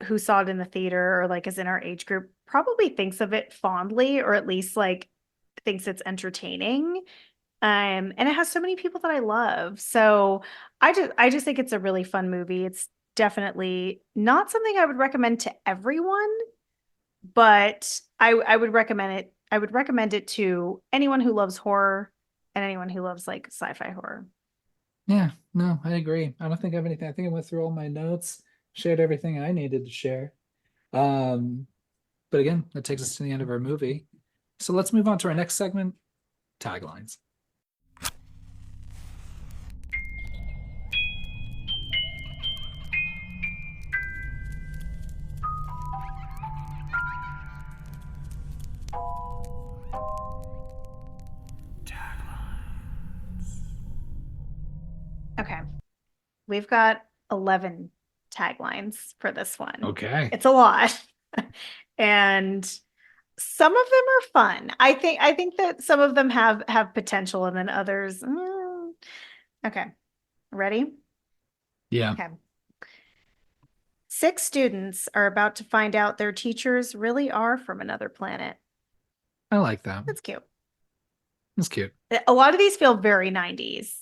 who saw it in the theater or like is in our age group probably thinks of it fondly or at least like thinks it's entertaining. And it has so many people that I love. So I just think it's a really fun movie. It's definitely not something I would recommend to everyone, but I would recommend it. I would recommend it to anyone who loves horror and anyone who loves like sci-fi horror. Yeah, no, I agree. I don't think I have anything. I think I went through all my notes, shared everything I needed to share. Um, but again, that takes us to the end of our movie. So let's move on to our next segment, taglines. Okay. We've got 11 taglines for this one. Okay. It's a lot. And some of them are fun. I think that some of them have potential and then others okay. Ready? Yeah, Okay. 6 students are about to find out their teachers really are from another planet. I like that. That's cute. That's cute. A lot of these feel very 90s.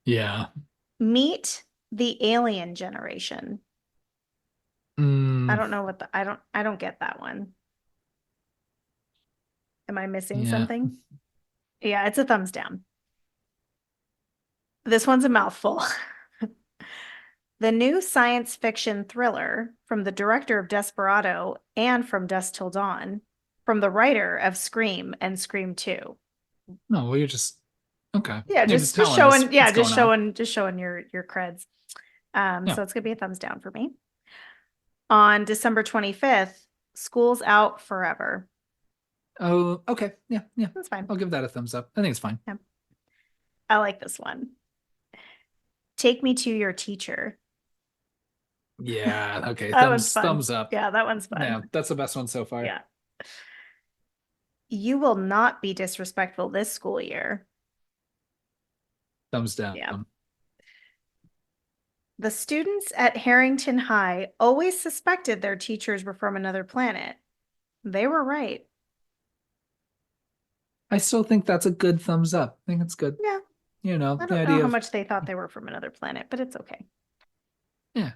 Yeah. Meet the alien generation. I Mm, don't know what I don't get that one. Am I missing yeah. something? Yeah, it's a thumbs down. This one's a mouthful. The new science fiction thriller from the director of Desperado and from Dusk Till Dawn, from the writer of Scream and Scream 2. No, well, you're just okay. Yeah, You're just just telling us showing, yeah, what's going on. just showing your creds. Yeah. So it's gonna be a thumbs down for me. On December 25th, school's out forever. Oh, okay. Yeah, yeah. That's fine. I'll give that a thumbs up. I think it's fine. Yeah. I like this one. Take me to your teacher. Yeah. Okay. That one's fun. Thumbs up. Yeah, that one's fun. Yeah, that's the best one so far. Yeah. You will not be disrespectful this school year. Thumbs down. Yeah. The students at Harrington High always suspected their teachers were from another planet. They were right. I still think that's a good thumbs up. I think it's good. Yeah. You know, I the don't know idea how of much they thought they were from another planet, but it's okay. yeah.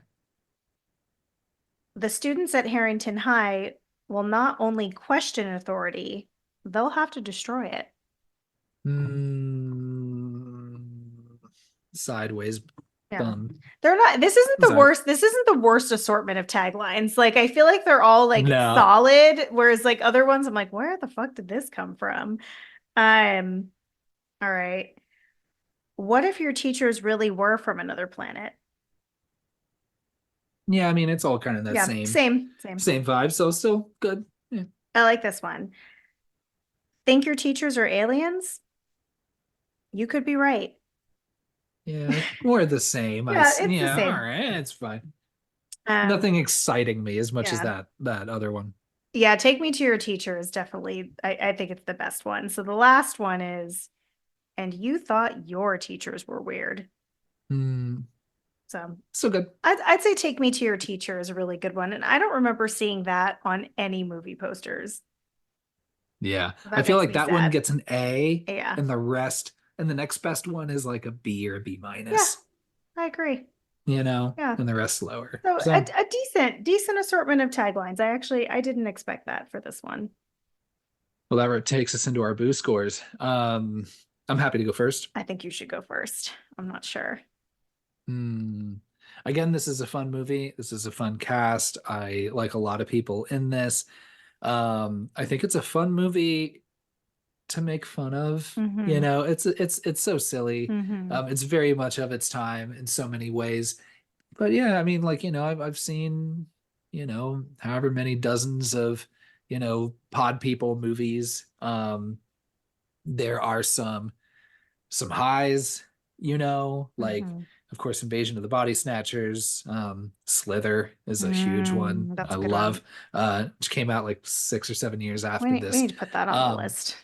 The students at Harrington High will not only question authority, they'll have to destroy it. Mm, sideways Yeah. bum. They're not, this isn't the Sorry. worst. This isn't the worst assortment of taglines. Like, I feel like they're all like No. solid, whereas like other ones, I'm like, where the fuck did this come from? All right. What if your teachers really were from another planet? Yeah, I mean it's all kind of that Yeah, same same. vibe. So still good. Yeah. I like this one. Think your teachers are aliens? You could be right. Yeah, we're the same. Yeah, it's the yeah, same. all right, it's fine. Um, Nothing exciting me as much as yeah. that other one. Yeah, take me to your teacher is definitely, I think it's the best one. So the last one is, and you thought your teachers were weird. Mm, So good. I'd say take me to your teacher is a really good one. And I don't remember seeing that on any movie posters. Yeah, So I that feel makes like me that one sad. gets an A, Yeah. and the rest, and the next best one is like a B or a B minus. I agree. You know, Yeah. and the rest lower. So So a decent assortment of taglines. I didn't expect that for this one. well, that takes us into our boo scores. I'm happy to go first. I think you should go first. I'm not sure. Hmm. Again, this is a fun movie. This is a fun cast. I like a lot of people in this. I think it's a fun movie to make fun of. Mhm. You know, it's so silly. Mhm. It's very much of its time in so many ways. But yeah, I mean, like, you know, I've seen, you know, however many dozens of, you know, pod people movies. There are some highs, you know, like Mhm. of course Invasion of the Body Snatchers. Slither is a huge one. That's I a good love. one. Which came out like 6 or 7 years after We this. need to put that on the Um, list.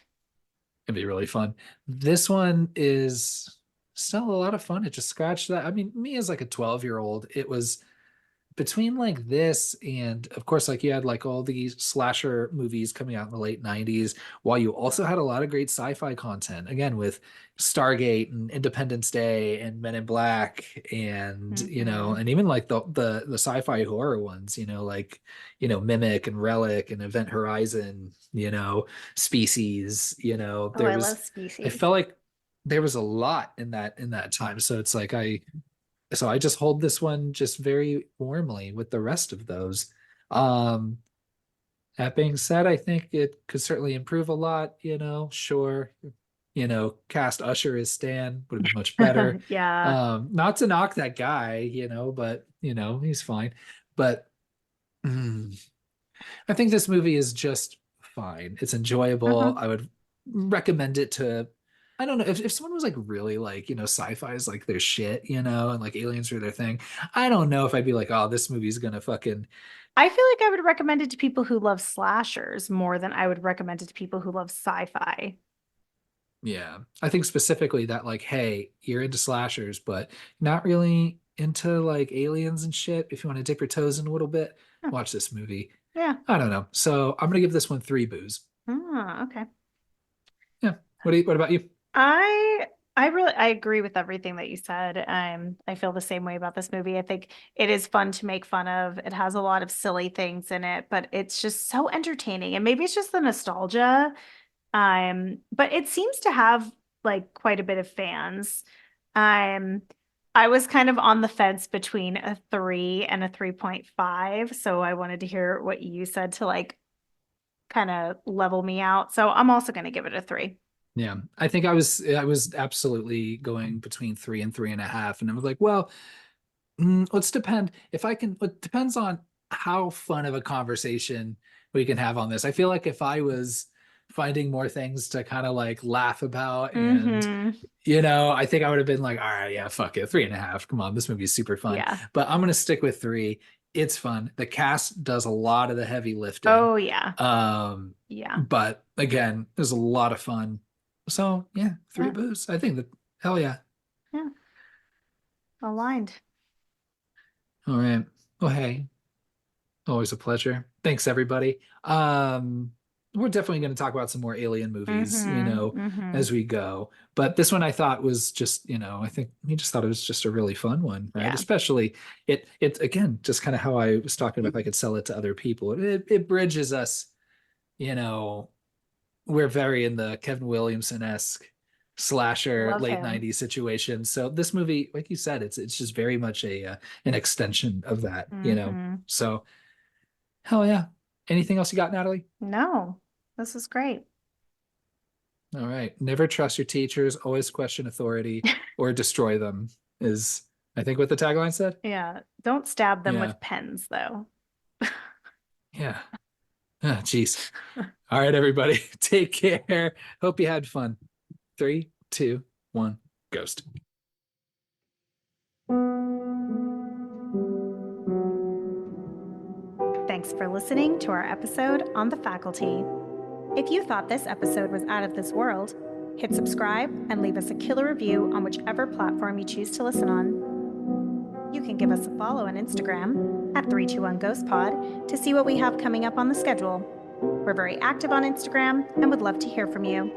it'd be really fun. This one is still a lot of fun. It just scratched that. I mean, me as like a 12-year-old, it was between like this and of course like you had like all these slasher movies coming out in the late 90s, while you also had a lot of great sci-fi content again with Stargate and Independence Day and Men in Black, and Mhm. and even like the sci-fi horror ones, like Mimic and Relic and Event Horizon, Species, Oh, there I was love I Species. felt like there was a lot in that time. So it's like so I just hold this one just very warmly with the rest of those. Um, that being said, I think it could certainly improve a lot, sure. Cast Usher as Stan would have been much better. Yeah. Not to knock that guy, but he's fine. But mm, I think this movie is just fine. It's enjoyable. Hmm. I would recommend it to, I don't know, if someone was like really like, sci-fi is like their shit, and like aliens are their thing. I don't know if I'd be like, oh, this movie's gonna fucking, I feel like I would recommend it to people who love slashers more than I would recommend it to people who love sci-fi. yeah. I think specifically that like, hey, you're into slashers, but not really into like aliens and shit. If you want to dip your toes in a little bit, Huh. watch this movie. Yeah. I don't know. So I'm gonna give this one 3 boos. Ah, okay. Yeah. What about you? I I agree with everything that you said. I feel the same way about this movie. I think it is fun to make fun of. It has a lot of silly things in it, but it's just so entertaining. And maybe it's just the nostalgia. But it seems to have like quite a bit of fans. Um, I was kind of on the fence between a 3 and a 3.5, so I wanted to hear what you said to like kind of level me out. So I'm also going to give it a 3. Yeah, I think I was absolutely going between 3 and 3.5, and I was like, well, let's depend if I can. It depends on how fun of a conversation we can have on this. I feel like if I was finding more things to kind of like laugh about, and Mm-hmm. I think I would have been like, all right, yeah, fuck it, 3.5. Come on, this movie is super fun. Yeah. But I'm gonna stick with 3. It's fun. The cast does a lot of the heavy lifting. Oh yeah. Um, Yeah. but again, there's a lot of fun. So yeah, three Yeah. boos. I think that hell yeah. Yeah. Aligned. All right. Well, hey, always a pleasure. Thanks everybody. We're definitely going to talk about some more alien movies, Mm-hmm. Mm-hmm. as we go. But this one I thought was just, I think we just thought it was just a really fun one, right? Yeah. Especially it again, just kind of how I was talking about if I could sell it to other people. It bridges us, you know, we're very in the Kevin Williamson-esque slasher Love late him. 90s situation. So this movie, like you said, it's just very much an extension of that. Mm-hmm. So hell yeah. Anything else you got, Natalie? No, this is great. All right. Never trust your teachers, always question authority or destroy them is I think what the tagline said. Yeah. Don't stab them Yeah. with pens, though. Yeah. Ah, jeez. All right, everybody. Take care. Hope you had fun. 3, 2, 1, ghost. Thanks for listening to our episode on the faculty. If you thought this episode was out of this world, hit subscribe and leave us a killer review on whichever platform you choose to listen on. You can give us a follow on Instagram at 321GhostPod to see what we have coming up on the schedule. We're very active on Instagram and would love to hear from you.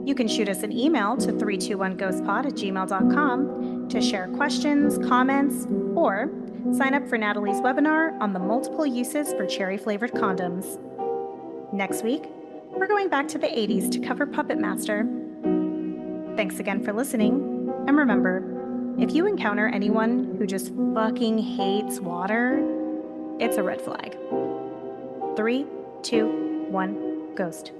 You can shoot us an email to 321ghostpod@gmail.com to share questions, comments, or sign up for Natalie's webinar on the multiple uses for cherry-flavored condoms. Next week, we're going back to the 80s to cover Puppet Master. Thanks again for listening, and remember, if you encounter anyone who just fucking hates water, it's a red flag. 3, 2, 1, ghost.